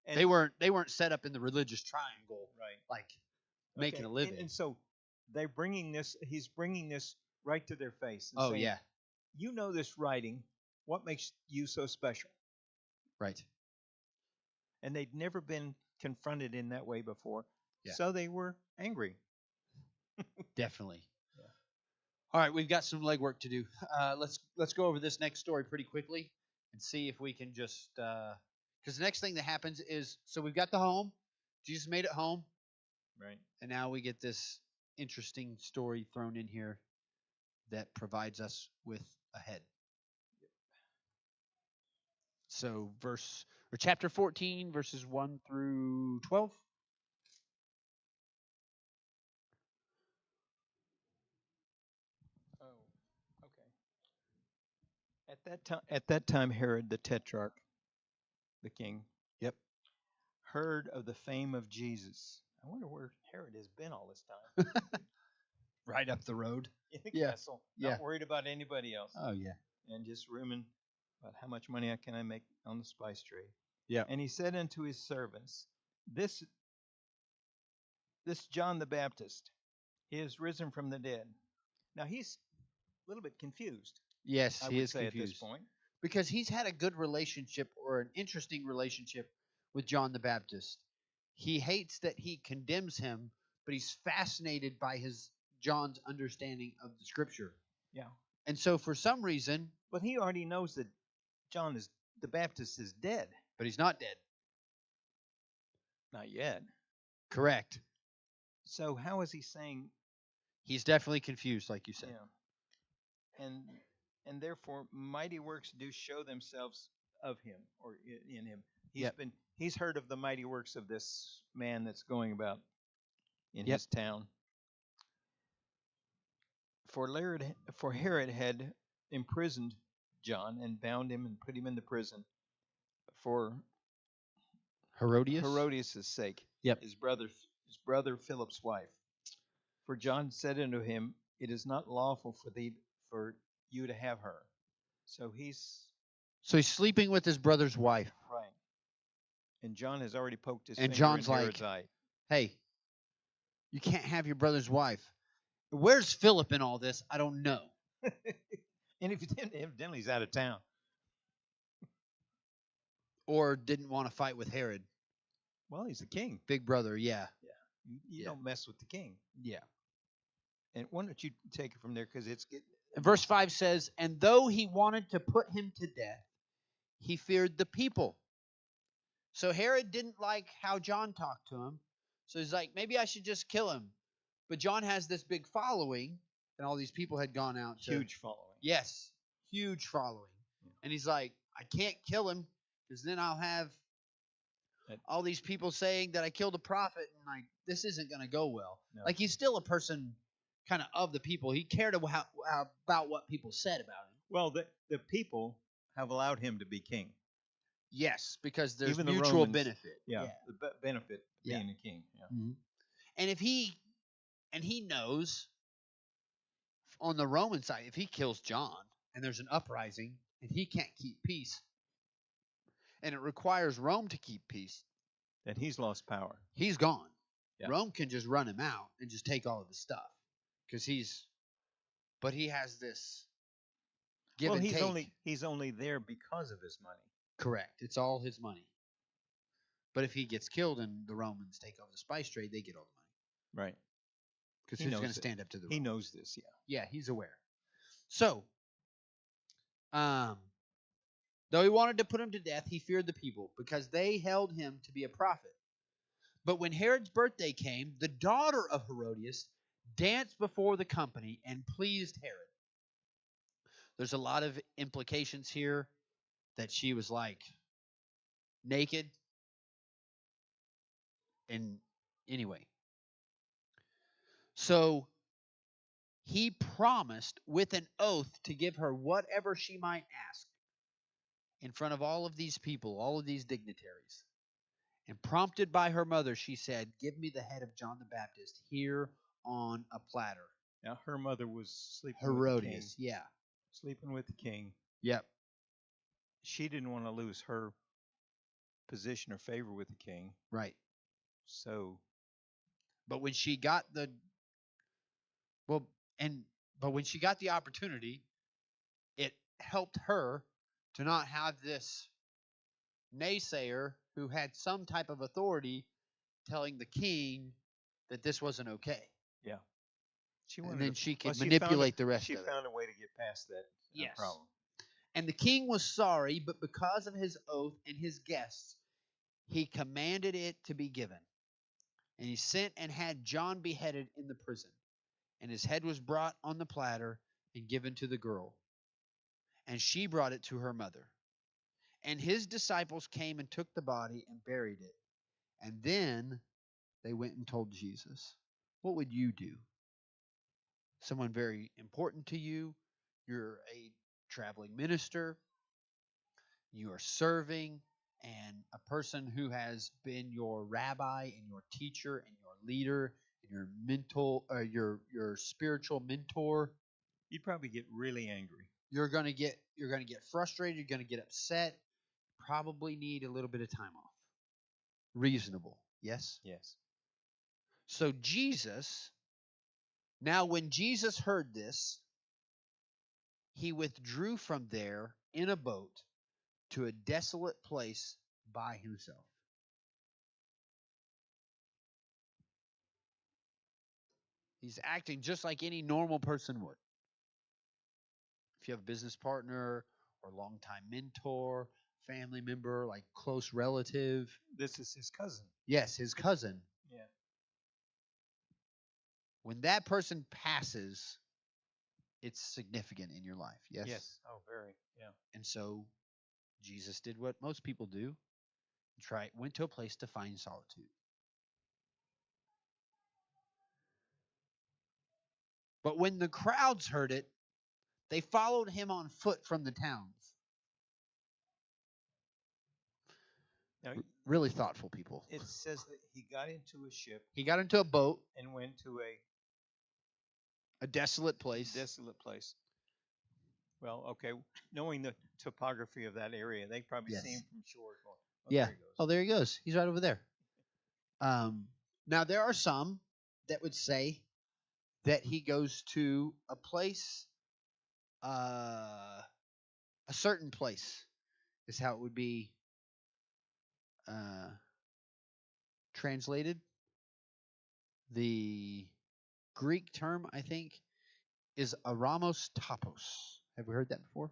And they weren't set up in the religious triangle, right? Like making a living. And so he's bringing this right to their face. And saying, you know this writing. What makes you so special? Right. And they'd never been confronted in that way before. Yeah. So they were angry. Definitely. Yeah. All right, we've got some legwork to do. Let's go over this next story pretty quickly and see if we can just because the next thing that happens is, so we've got the home. Jesus made it home. Right. And now we get this interesting story thrown in here that provides us with a head. So chapter 14, verses 1 through 12. Oh, okay. At that time, Herod the Tetrarch, the king, heard of the fame of Jesus. I wonder where Herod has been all this time. Right up the road. In the castle. Not worried about anybody else. Oh, yeah. And just rooming about how much money can I make on the spice trade. Yeah. And he said unto his servants, This John the Baptist, he is risen from the dead. Now he's a little bit confused. Yes, he is confused at this point. Because he's had a good relationship or an interesting relationship with John the Baptist. He hates that he condemns him, but he's fascinated by John's understanding of the scripture. Yeah. And so for some reason... But he already knows that John the Baptist is dead. But he's not dead. Not yet. Correct. So how is he saying... He's definitely confused, like you said. Yeah. And therefore mighty works do show themselves of him or in him. He's heard of the mighty works of this man that's going about in his town. For Herod had imprisoned John and bound him and put him into prison for Herodias' sake. Yep. His brother Philip's wife. For John said unto him, it is not lawful for you to have her. So he's sleeping with his brother's wife. Right. And John has already poked his And finger John's in like, Herod's eye. Hey, you can't have your brother's wife. Where's Philip in all this? I don't know. And if evidently he's out of town. Or didn't want to fight with Herod. Well, he's the king. Big brother, yeah. You don't mess with the king. Yeah. And why don't you take it from there, because it's getting... And verse 5 says, and though he wanted to put him to death, he feared the people. So Herod didn't like how John talked to him. So he's like, maybe I should just kill him. But John has this big following, and all these people had gone out. Huge following. Yes, huge following. Yeah. And he's like, I can't kill him, because then I'll have all these people saying that I killed a prophet, and like this isn't going to go well. No. Like he's still a person kind of the people. He cared about what people said about him. Well, the people have allowed him to be king. Yes, because there's even mutual benefit. Yeah, the benefit being a king. Yeah. Mm-hmm. And if he knows on the Roman side, if he kills John and there's an uprising and he can't keep peace, and it requires Rome to keep peace, then he's lost power. He's gone. Yeah. Rome can just run him out and just take all of his stuff because but he has this give and take. He's only there because of his money. Correct. It's all his money. But if he gets killed and the Romans take over the spice trade, they get all the money. Right. Because who's going to stand up to the Romans? He knows this, yeah. Yeah, he's aware. So, though he wanted to put him to death, he feared the people because they held him to be a prophet. But when Herod's birthday came, the daughter of Herodias danced before the company and pleased Herod. There's a lot of implications here that she was like naked. And anyway. So he promised with an oath to give her whatever she might ask in front of all of these people, all of these dignitaries. And prompted by her mother, she said, give me the head of John the Baptist here on a platter. Now, her mother was sleeping Herodias, with the king. Yeah. Sleeping with the king. Yep. She didn't want to lose her position or favor with the king. Right. So. But when she got when she got the opportunity, it helped her to not have this naysayer who had some type of authority telling the king that this wasn't okay. Yeah. And then she could manipulate the rest of it. She found a way to get past that problem. And the king was sorry, but because of his oath and his guests, he commanded it to be given. And he sent and had John beheaded in the prison. And his head was brought on the platter and given to the girl. And she brought it to her mother. And his disciples came and took the body and buried it. And then they went and told Jesus. What would you do? Someone very important to you. You're a traveling minister. You are serving. And a person who has been your rabbi and your teacher and your leader and your your spiritual mentor. You'd probably get really angry. You're gonna get frustrated. You're gonna get upset. Probably need a little bit of time off. Reasonable, yes? Yes. So now when Jesus heard this, he withdrew from there in a boat to a desolate place by himself. He's acting just like any normal person would. If you have a business partner or longtime mentor, family member, like close relative. This is his cousin. Yes, his cousin. Yeah. when that person passes, it's significant in your life. Yes? Yes. Oh, very. Yeah. And so Jesus did what most people do. Went to a place to find solitude. But when the crowds heard it, they followed him on foot from the towns. Now, Really thoughtful people. it says that he got into a ship He got into a boat, and went to a desolate place. desolate place. Well, okay. Knowing the topography of that area, they probably Yes. see him from shore. Going, oh, Yeah. There he goes. Oh, there he goes. He's right over there. Now, there are some that would say that he goes to a place, a certain place, is how it would be translated. The Greek term, I think, is Aramos Topos. Have we heard that before?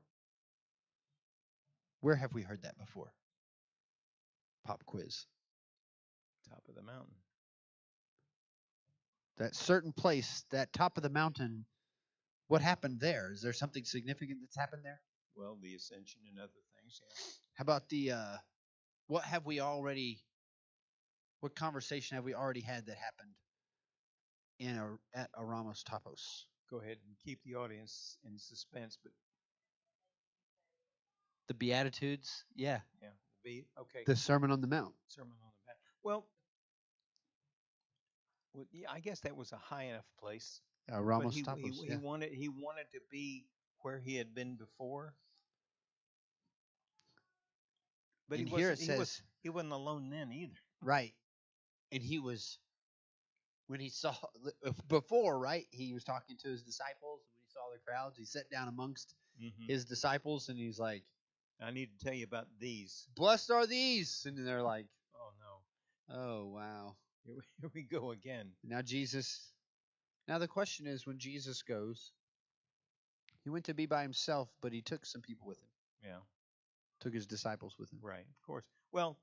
Where have we heard that before? Pop quiz. Top of the mountain. That certain place, that top of the mountain, what happened there? Is there something significant that's happened there? Well, the ascension and other things. Yeah. How about the what conversation have we already had that happened at Aramos Topos? Go ahead and keep the audience in suspense, but The Beatitudes, yeah. yeah, okay. The Sermon on the Mount. Sermon on the Mount. Well, yeah, I guess that was a high enough place. Ramos he, Topos. he, he wanted to be where he had been before. But and he here wasn't, it says he wasn't alone then either. right, and he was when he saw before, right? He was talking to his disciples, and when he saw the crowds, he sat down amongst his disciples, and he's like, "I need to tell you about these. Blessed are these," and they're like, "Oh no, oh wow, here we go again." Now the question is, when Jesus goes, he went to be by himself, but he took some people with him. Yeah. Took his disciples with him. Right, of course. Well,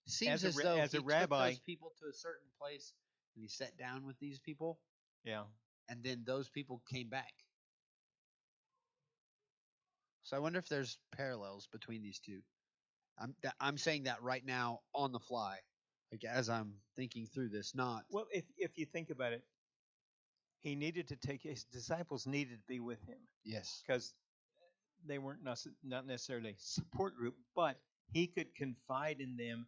seems as though he took those people to a certain place and he sat down with these people. Yeah. And then those people came back. So I wonder if there's parallels between these two. I'm saying that right now on the fly, like as I'm thinking through this. Not well. If you think about it, he needed to take his disciples needed to be with him. Yes. Because they weren't not necessarily a support group, but he could confide in them,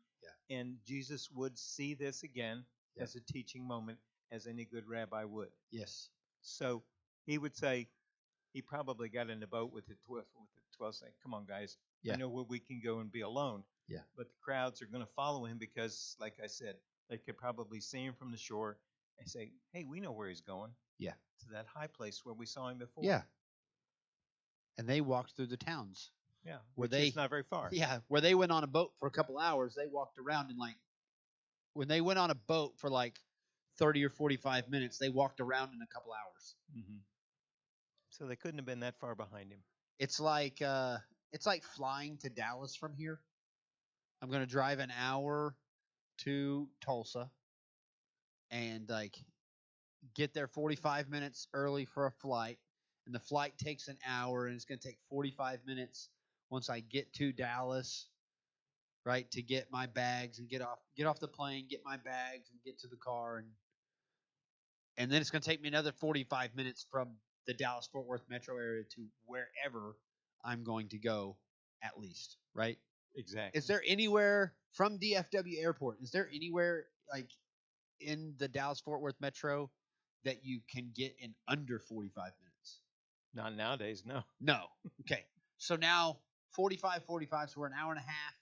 and Jesus would see this again as a teaching moment, as any good rabbi would. Yes. So he would say, he probably got in the boat with the 12 saying, "Come on, guys, I know where we can go and be alone." Yeah. But the crowds are going to follow him because, like I said, they could probably see him from the shore and say, "Hey, we know where he's going." Yeah. To that high place where we saw him before. Yeah. And they walked through the towns. Yeah, which is not very far. Yeah, where they went on a boat for a couple hours, they walked around in when they went on a boat for 30 or 45 minutes, they walked around in a couple hours. Mm-hmm. So they couldn't have been that far behind him. It's like flying to Dallas from here. I'm going to drive an hour to Tulsa and get there 45 minutes early for a flight. And the flight takes an hour, and it's going to take 45 minutes once I get to Dallas, right, to get my bags and get off the plane, get my bags, and get to the car, and then it's going to take me another 45 minutes from the Dallas-Fort Worth metro area to wherever I'm going to go, at least, right? Exactly. Is there anywhere from DFW Airport? Is there anywhere in the Dallas-Fort Worth metro that you can get in under 45 minutes? Not nowadays, no. No. Okay. So now 45, so we're an hour and a half.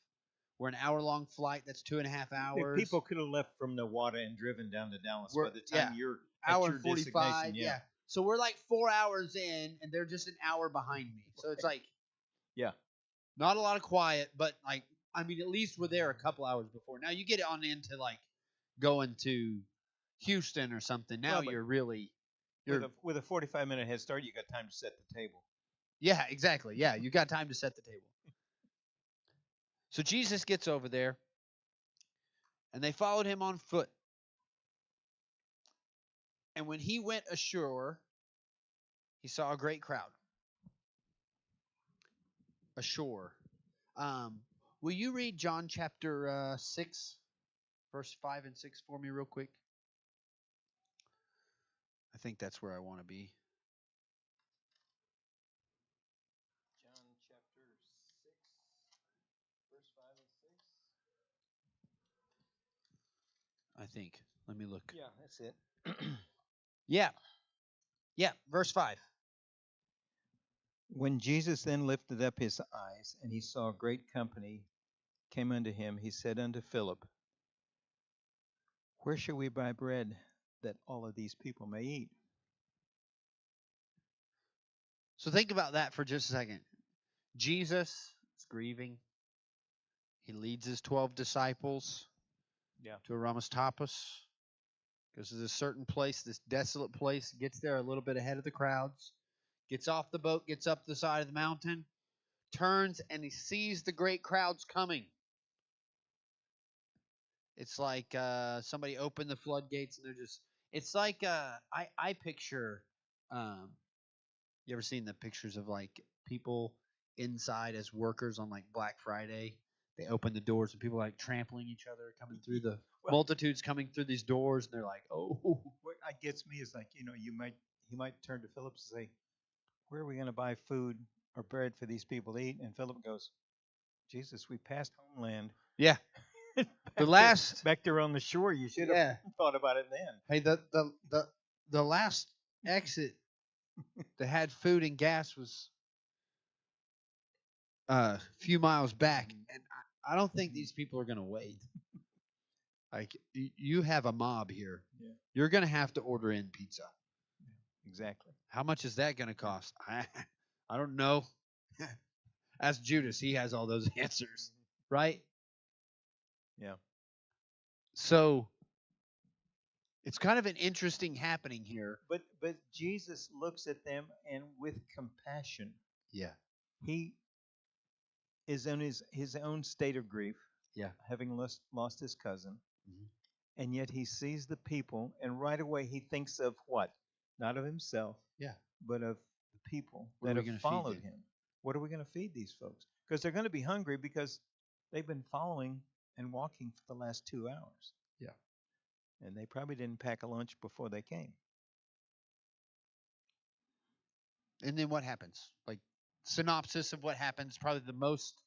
We're an hour-long flight. That's 2.5 hours. People could have left from Nevada and driven down to Dallas by the time you're at hour your and 45. Yeah. So we're 4 hours in, and they're just an hour behind me. So it's not a lot of quiet, but at least we're there a couple hours before. Now you get on into going to Houston or something. Now you're really with a 45-minute head start, you got time to set the table. Yeah, exactly. Yeah, you got time to set the table. So Jesus gets over there, and they followed him on foot. And when he went ashore, he saw a great crowd. Ashore. Will you read John chapter 6, verse 5 and 6 for me real quick? I think that's where I want to be. John chapter 6, verse 5 and 6. I think. Let me look. Yeah, that's it. Yeah, verse 5. When Jesus then lifted up his eyes, and he saw a great company came unto him, he said unto Philip, Where shall we buy bread that all of these people may eat? So think about that for just a second. Jesus is grieving. He leads his 12 disciples to Aramas Tapas. Goes to this certain place, this desolate place, gets there a little bit ahead of the crowds, gets off the boat, gets up the side of the mountain, turns, and he sees the great crowds coming. It's like somebody opened the floodgates, and they're just, it's like, I picture, you ever seen the pictures of like people inside as workers on like Black Friday? They open the doors and people are like trampling each other, coming through the multitudes coming through these doors, and they're like, oh. What gets me is like, he might turn to Philip and say, Where are we going to buy food or bread for these people to eat? And Philip goes, Jesus, we passed homeland. Yeah. Back there on the shore, you should have thought about it then. Hey, the last exit that had food and gas was a few miles back, and I don't think these people are going to wait. Like, you have a mob here. Yeah. You're going to have to order in pizza. Exactly. How much is that going to cost? I don't know. Ask Judas. He has all those answers, right? Yeah. So it's kind of an interesting happening here. But Jesus looks at them, and with compassion. Yeah. He is in his own state of grief. Yeah. Having lost his cousin. Mm-hmm. And yet he sees the people, and right away he thinks of what? Not of himself. Yeah. But of the people that have followed him. What are we going to feed these folks? Because they're going to be hungry because they've been following and walking for the last 2 hours. Yeah. And they probably didn't pack a lunch before they came. And then what happens? Like, synopsis of what happens, probably the most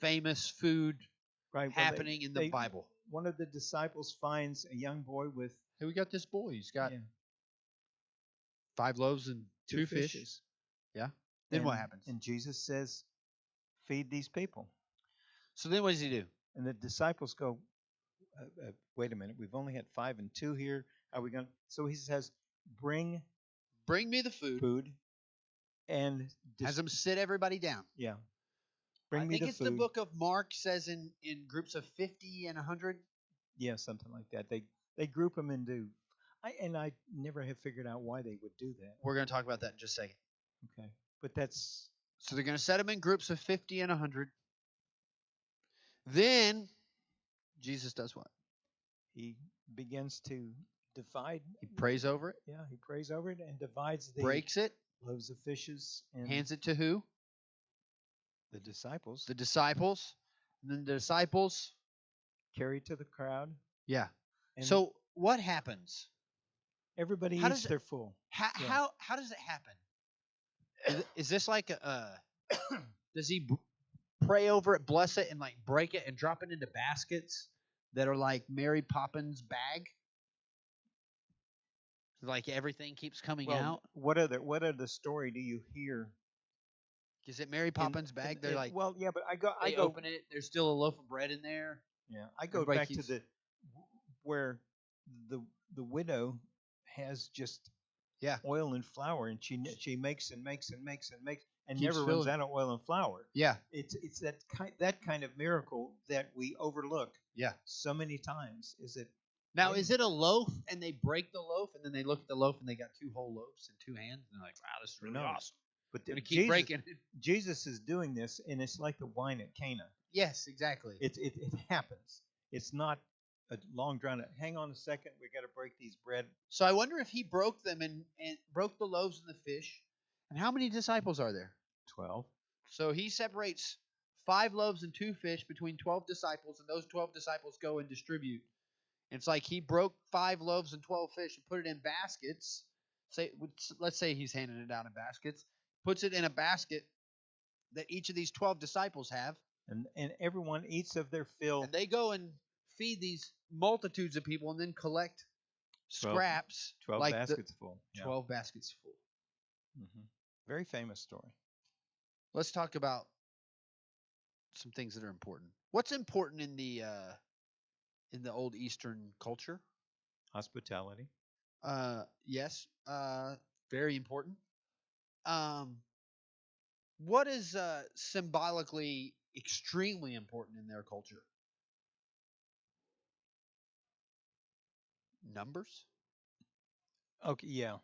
famous food happening in the Bible. One of the disciples finds a young boy with... Hey, we got this boy. He's got 5 loaves and 2 fishes. Yeah. Then what happens? And Jesus says, feed these people. So then what does he do? And the disciples go, wait a minute, we've only had 5 and 2 here. Are we going to... So he says, bring me the food. And has them sit everybody down. Yeah. I think it's food. The book of Mark says in groups of 50 and 100. Yeah, something like that. They group them into... I never have figured out why they would do that. We're going to talk about that in just a second. Okay. But that's... So they're going to set them in groups of 50 and 100. Then Jesus does what? He begins to divide. He prays over it. Yeah, he prays over it and divides the... Breaks it. Loaves of fishes. And hands it to who? The disciples. The disciples. And then the disciples carry it to the crowd. Yeah. And so what happens? Everybody eats their full. How does it happen? Is this like does he pray over it, bless it, and like break it and drop it into baskets that are like Mary Poppins bag? Like everything keeps coming out. What other story do you hear? Is it Mary Poppins bag? They're like, well, yeah, but I go open it. There's still a loaf of bread in there. Yeah, I go back to where the widow has just oil and flour, and she makes and makes and makes and makes and keeps never runs out of oil and flour. Yeah, it's that kind of miracle that we overlook. Yeah, so many times. Is it now? Is it a loaf and they break the loaf and then they look at the loaf and they got 2 whole loaves in 2 hands and they're like, wow, this is really awesome. But keep breaking it. Jesus is doing this, and it's like the wine at Cana. Yes, exactly. It happens. It's not a long drawn out. Hang on a second, we got to break these bread. So I wonder if he broke them and broke the loaves and the fish. And how many disciples are there? 12. So he separates 5 loaves and 2 fish between 12 disciples, and those 12 disciples go and distribute. And it's like he broke 5 loaves and 12 fish and put it in baskets. Let's say he's handing it out in baskets. Puts it in a basket that each of these 12 disciples have. And everyone eats of their fill. And they go and feed these multitudes of people and then collect 12, scraps. 12 like baskets full. 12 baskets full. Mm-hmm. Very famous story. Let's talk about some things that are important. What's important in the old Eastern culture? Hospitality. Yes. Very important. What is symbolically extremely important in their culture? Numbers? Okay, yeah.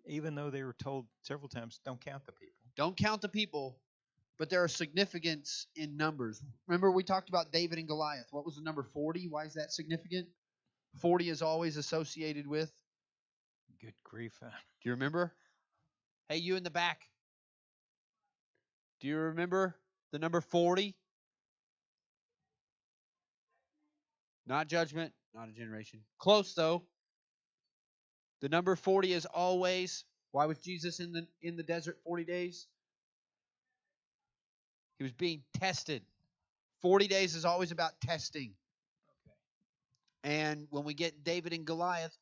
Even though they were told several times, don't count the people. Don't count the people, but there are significance in numbers. Remember we talked about David and Goliath. What was the number 40? Why is that significant? 40 is always associated with? Good grief. Do you remember? Hey, you in the back. Do you remember the number 40? Not judgment, not a generation. Close though. The number 40 is always. Why was Jesus in the desert 40 days? He was being tested. 40 days is always about testing. Okay. And when we get David and Goliath,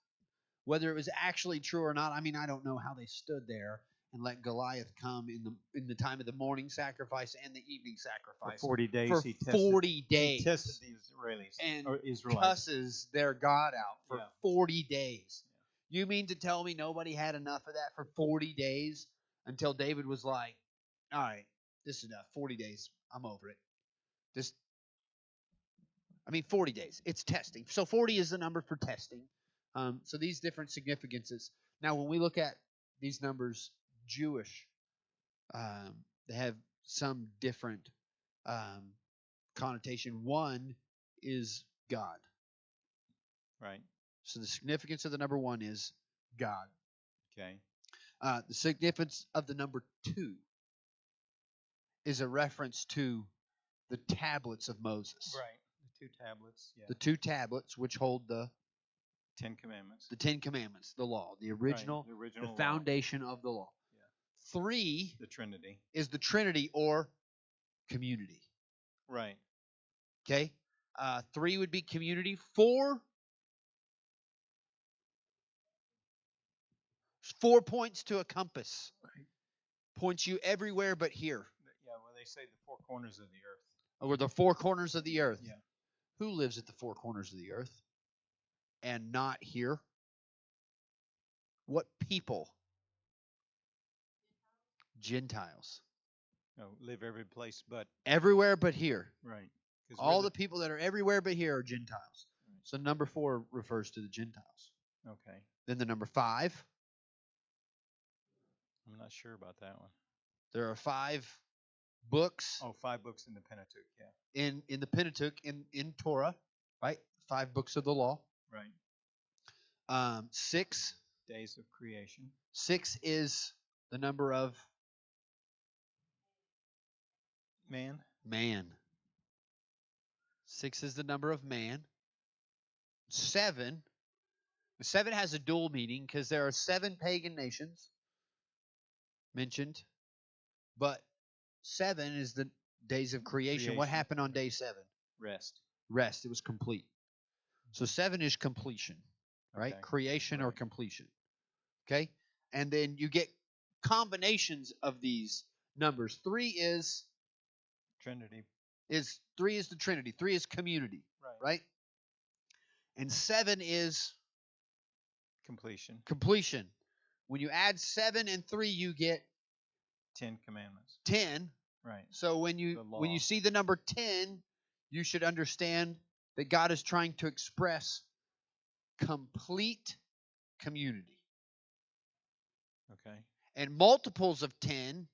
whether it was actually true or not, I mean, I don't know how they stood there and let Goliath come in the time of the morning sacrifice and the evening sacrifice. For 40 days. For 40 days. He tested the Israelis. And Israelites. cusses their God out for 40 days. Yeah. You mean to tell me nobody had enough of that for 40 days until David was like, all right, this is enough. 40 days. I'm over it. 40 days. It's testing. So 40 is the number for testing. So these different significances. Now, when we look at these numbers, Jewish, they have some different connotation. One is God. Right. So the significance of the number 1 is God. Okay. The significance of the number 2 is a reference to the tablets of Moses. Right. The 2 tablets. Yeah. The 2 tablets which hold the 10 Commandments. The 10 Commandments, the law, the original, right. The foundation of the law. Yeah. 3 the Trinity is the Trinity or community. Right. Okay? 3 would be community. 4 points to a compass. Right. Points you everywhere but here. Yeah, well, they say the 4 corners of the earth. Or the 4 corners of the earth. Yeah. Who lives at the 4 corners of the earth and not here? What people? Gentiles. No, live every place but. Everywhere but here. Right. All the people that are everywhere but here are Gentiles. Right. So number 4 refers to the Gentiles. Okay. Then the number 5. I'm not sure about that one. There are 5 books. 5 books in the Pentateuch, yeah. In the Pentateuch, in Torah, right? 5 books of the law. Right. 6. Days of creation. 6 is the number of man. 6 is the number of man. 7. 7 has a dual meaning because there are 7 pagan nations mentioned, but 7 is the days of creation. What happened on day 7? Rest. It was complete. So 7 is completion, right? Okay. Creation right. or completion. Okay? And then you get combinations of these numbers. 3 is Trinity. 3 is the Trinity. 3 is community, right? And 7 is completion. When you add 7 and 3, you get 10 commandments. 10. Right. So when you see the number 10, you should understand that God is trying to express complete community. Okay. And multiples of 10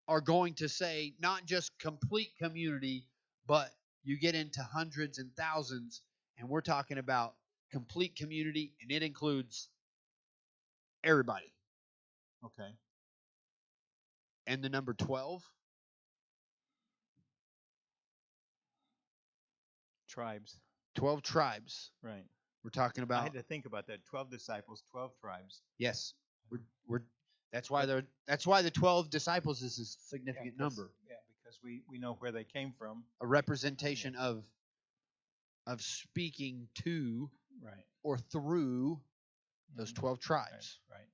are going to say not just complete community, but you get into hundreds and thousands, and we're talking about complete community, and it includes everybody. Okay. And the number 12? Tribes. 12 tribes. Right. We're talking I about. had to think about that. 12 disciples, 12 tribes. Yes. We're that's why the 12 disciples is a significant number. Yeah, because we know where they came from. A representation of speaking to Right. or through those 12 tribes. Right.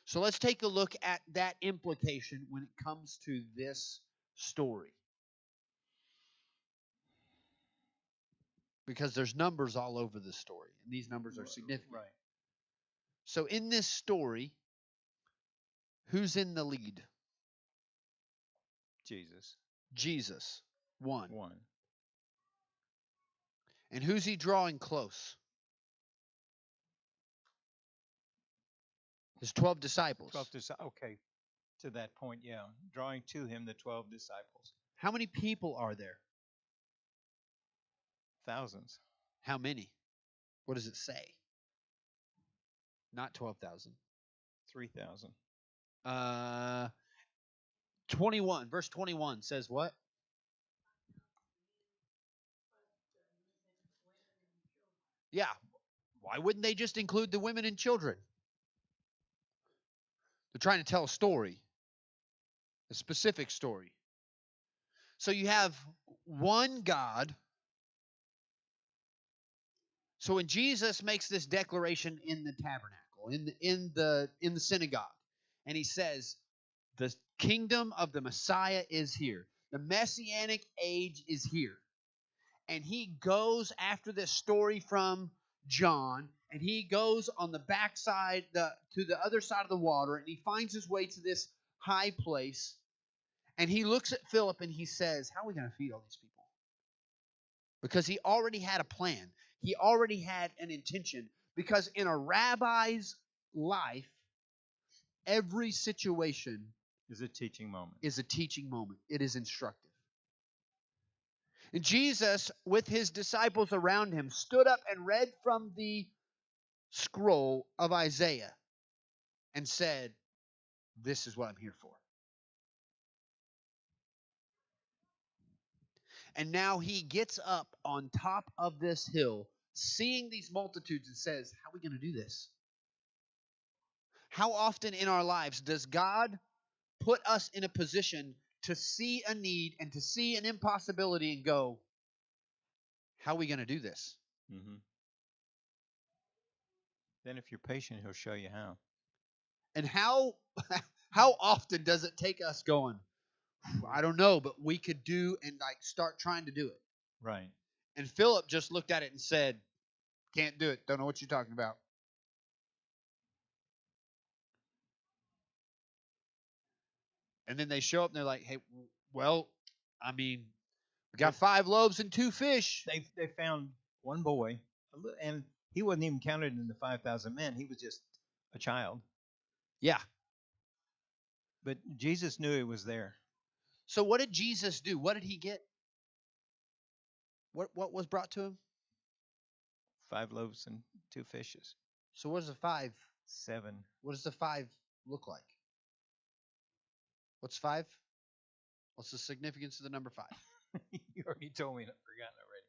So let's take a look at that implication when it comes to this story. Because there's numbers all over the story, and these numbers are significant. Right. So in this story, who's in the lead? Jesus. Jesus. One. One. And who's he drawing close? His 12 disciples. 12 disciples. Okay. To that point, yeah. Drawing to him the 12 disciples. How many people are there? Thousands. How many? What does it say? Not 12,000. 3,000. 21. Verse 21 says what? Yeah. Why wouldn't they just include the women and children? They're trying to tell a story. A specific story. So you have one God. So when Jesus makes this declaration in the tabernacle, in the synagogue, and he says, the kingdom of the Messiah is here. The messianic age is here. And he goes after this story from John, and he goes on the backside, to the other side of the water, and he finds his way to this high place, and he looks at Philip and he says, how are we going to feed all these people? Because he already had a plan. He already had an intention. Because in a rabbi's life, every situation is a teaching moment. It is instructive. And Jesus, with his disciples around him, stood up and read from the scroll of Isaiah and said, this is what I'm here for. And now he gets up on top of this hill, seeing these multitudes, and says, how are we going to do this? How often in our lives does God put us in a position to see a need and to see an impossibility and go, how are we going to do this? Mm-hmm. Then if you're patient, he'll show you how. And how often does it take us going, I don't know, but we could do, and start trying to do it. Right. And Philip just looked at it and said, can't do it. Don't know what you're talking about. And then they show up and they're like, hey, well, I mean, we got 5 loaves and 2 fish. They found one boy, and he wasn't even counted in the 5,000 men. He was just a child. Yeah. But Jesus knew he was there. So what did Jesus do? What did he get? What was brought to him? 5 loaves and 2 fishes. So what is the 5? 7. What does the 5 look like? What's 5? What's the significance of the number 5? You already told me, and I've forgotten already.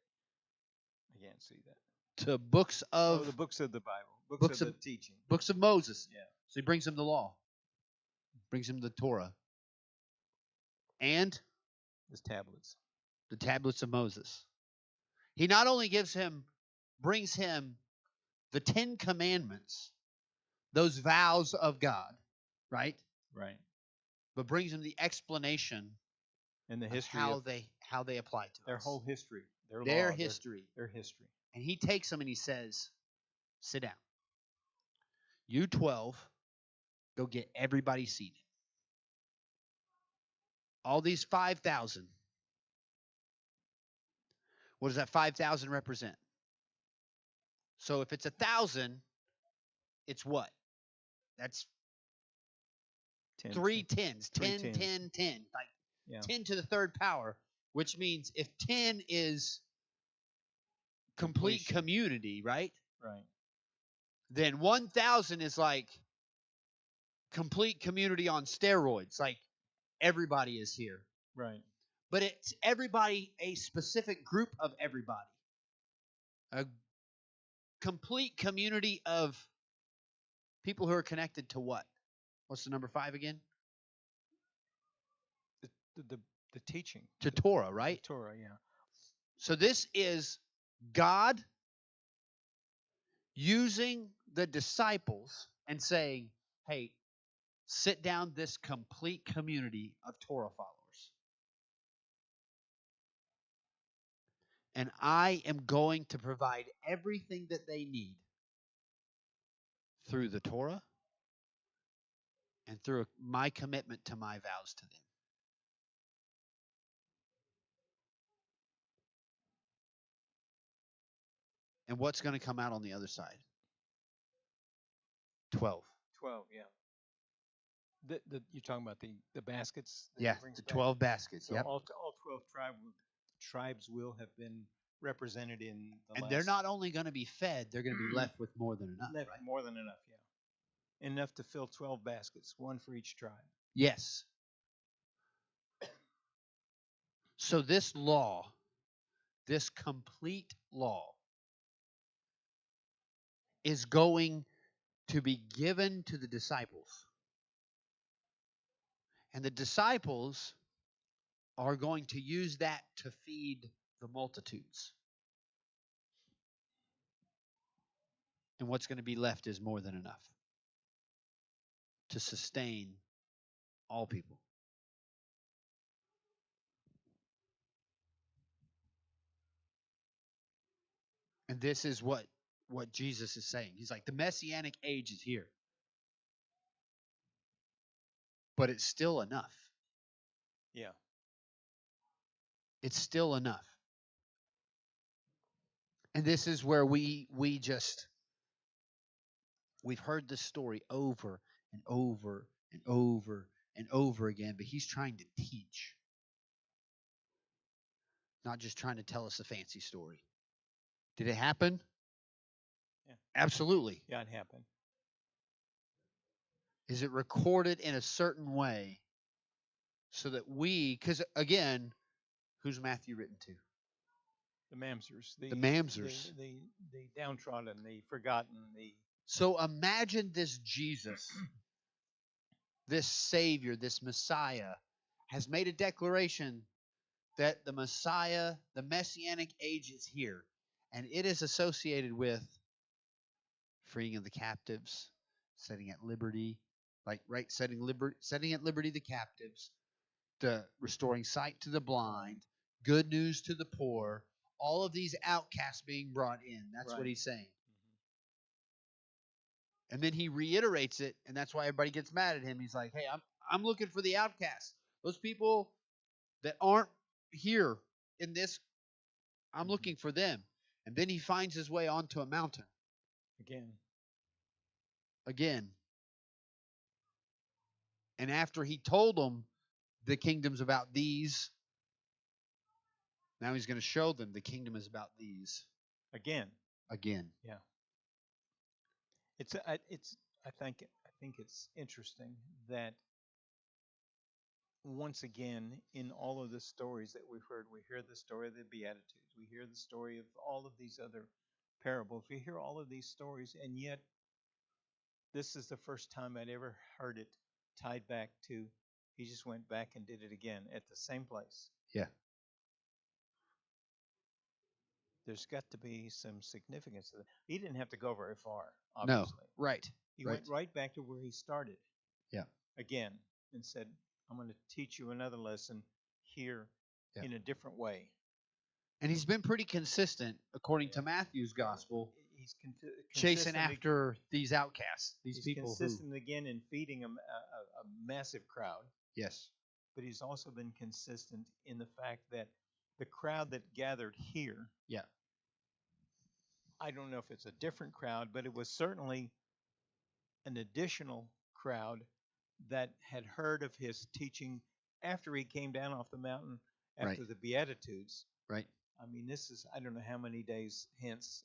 I can't see that. To books of the books of the Bible, books of the teaching, books of Moses. Yeah. So he brings him the law, brings him the Torah, and his tablets, the tablets of Moses. He not only brings him the 10 commandments, those vows of God, right? Right. But brings him the explanation and the history of how they apply to their us. whole history, their history. Their history. And he takes them and he says, sit down. You 12, go get everybody seated. All these 5,000. What does that 5,000 represent? So if it's 1,000, it's what? That's 3 tens. 10, 10, 10. Like 10 to the third power. which means if 10 is complete Completion. community, right? Right. Then 1,000 is like complete community on steroids. Like everybody is here. Right. But it's everybody, a specific group of everybody. A complete community of people who are connected to what? What's the number 5 again? The teaching. To Torah, right? The Torah, yeah. So this is God using the disciples and saying, hey, sit down this complete community of Torah followers. And I am going to provide everything that they need through the Torah and through my commitment to my vows to them. And what's going to come out on the other side? 12. 12, yeah. You're talking about the baskets? Yeah, the 12 baskets. So yep. all 12 tribes will have been represented in the And they're not only going to be fed, they're going to be left with more than enough, right? More than enough, yeah. Enough to fill 12 baskets, one for each tribe. Yes. So this law, this complete law, is going to be given to the disciples. And the disciples are going to use that to feed the multitudes. And what's going to be left is more than enough to sustain all people. And this is what Jesus is saying. He's like, the Messianic age is here. But it's still enough. Yeah. It's still enough. And this is where we've heard this story over and over and over and over again, but he's trying to teach. Not just trying to tell us a fancy story. Did it happen? Yeah. Absolutely. Yeah, it happened. Is it recorded in a certain way so that because again, who's Matthew written to? The Mamsers. The Mamsers. The downtrodden, the forgotten, So imagine this Jesus, this Savior, this Messiah, has made a declaration that the Messiah, the Messianic age is here. And it is associated with freeing of the captives, setting at liberty, setting at liberty the captives, the restoring sight to the blind, good news to the poor, all of these outcasts being brought in. That's right. What he's saying. And then he reiterates it, and that's why everybody gets mad at him. He's like, hey, I'm looking for the outcasts. Those people that aren't here in this, I'm looking for them. And then he finds his way onto a mountain. Again. And after he told them the kingdom's about these, now he's going to show them the kingdom is about these. Again. Yeah. I think it's interesting that once again, in all of the stories that we've heard, we hear the story of the Beatitudes, we hear the story of all of these other parables, we hear all of these stories, and yet this is the first time I'd ever heard it tied back to he just went back and did it again at the same place. Yeah. There's got to be some significance to that. He didn't have to go very far, obviously. No, right. He went right back to where he started. Yeah. Again, and said, I'm going to teach you another lesson here in a different way. And he's been pretty consistent, according to Matthew's gospel, he's chasing after these outcasts, these people. He's consistent again in feeding a massive crowd. Yes. But he's also been consistent in the fact that the crowd that gathered here, I don't know if it's a different crowd, but it was certainly an additional crowd that had heard of his teaching after he came down off the mountain after Right. the Beatitudes. Right. I mean, this is, I don't know how many days hence.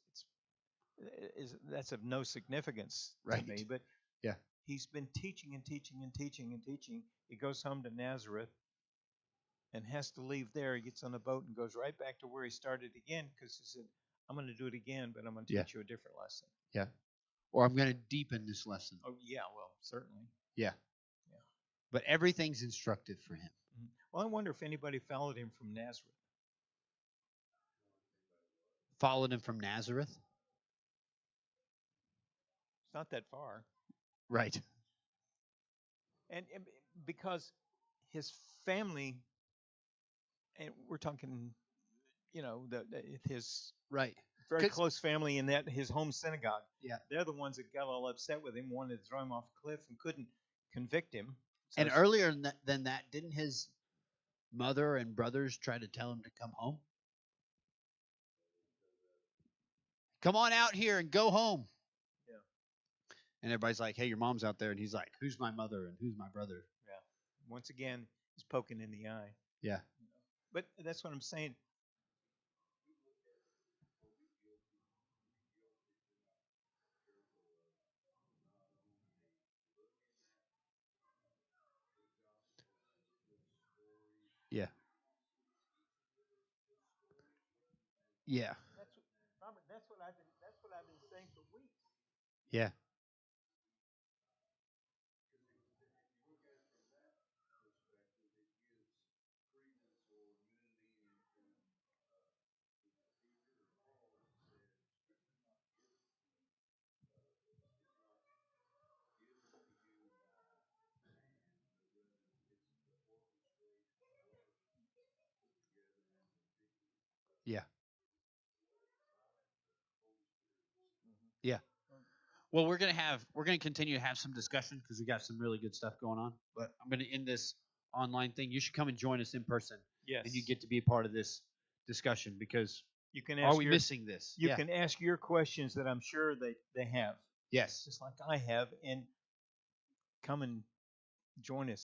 That's of no significance to me, Right. but Yeah. he's been teaching and teaching and teaching and teaching. He goes home to Nazareth and has to leave there. He gets on a boat and goes right back to where he started again because he said, I'm going to do it again, but I'm going to Yeah. teach you a different lesson. Yeah. Or I'm going to deepen this lesson. Oh, yeah, well, certainly. Yeah. Yeah. But everything's instructive for him. Mhm. Well, I wonder if anybody followed him from Nazareth. Followed him from Nazareth. It's not that far. Right. And because his family, and we're talking, his Right. very 'Cause- close family in that his home synagogue. Yeah. They're the ones that got all upset with him, wanted to throw him off a cliff, and couldn't convict him. So And earlier than that, didn't his mother and brothers try to tell him to come home? Come on out here and go home. Yeah. And everybody's like, hey, your mom's out there. And he's like, who's my mother and who's my brother? Yeah. Once again, he's poking in the eye. Yeah. But that's what I'm saying. Yeah. Yeah. Robert, that's what I've been saying for weeks. Yeah. Yeah. Yeah. Well, we're gonna continue to have some discussion because we got some really good stuff going on. But I'm gonna end this online thing. You should come and join us in person, Yes. and you get to be a part of this discussion because You can are ask we missing this? You Yeah. can ask your questions that I'm sure they have, Yes. just like I have, and come and join us.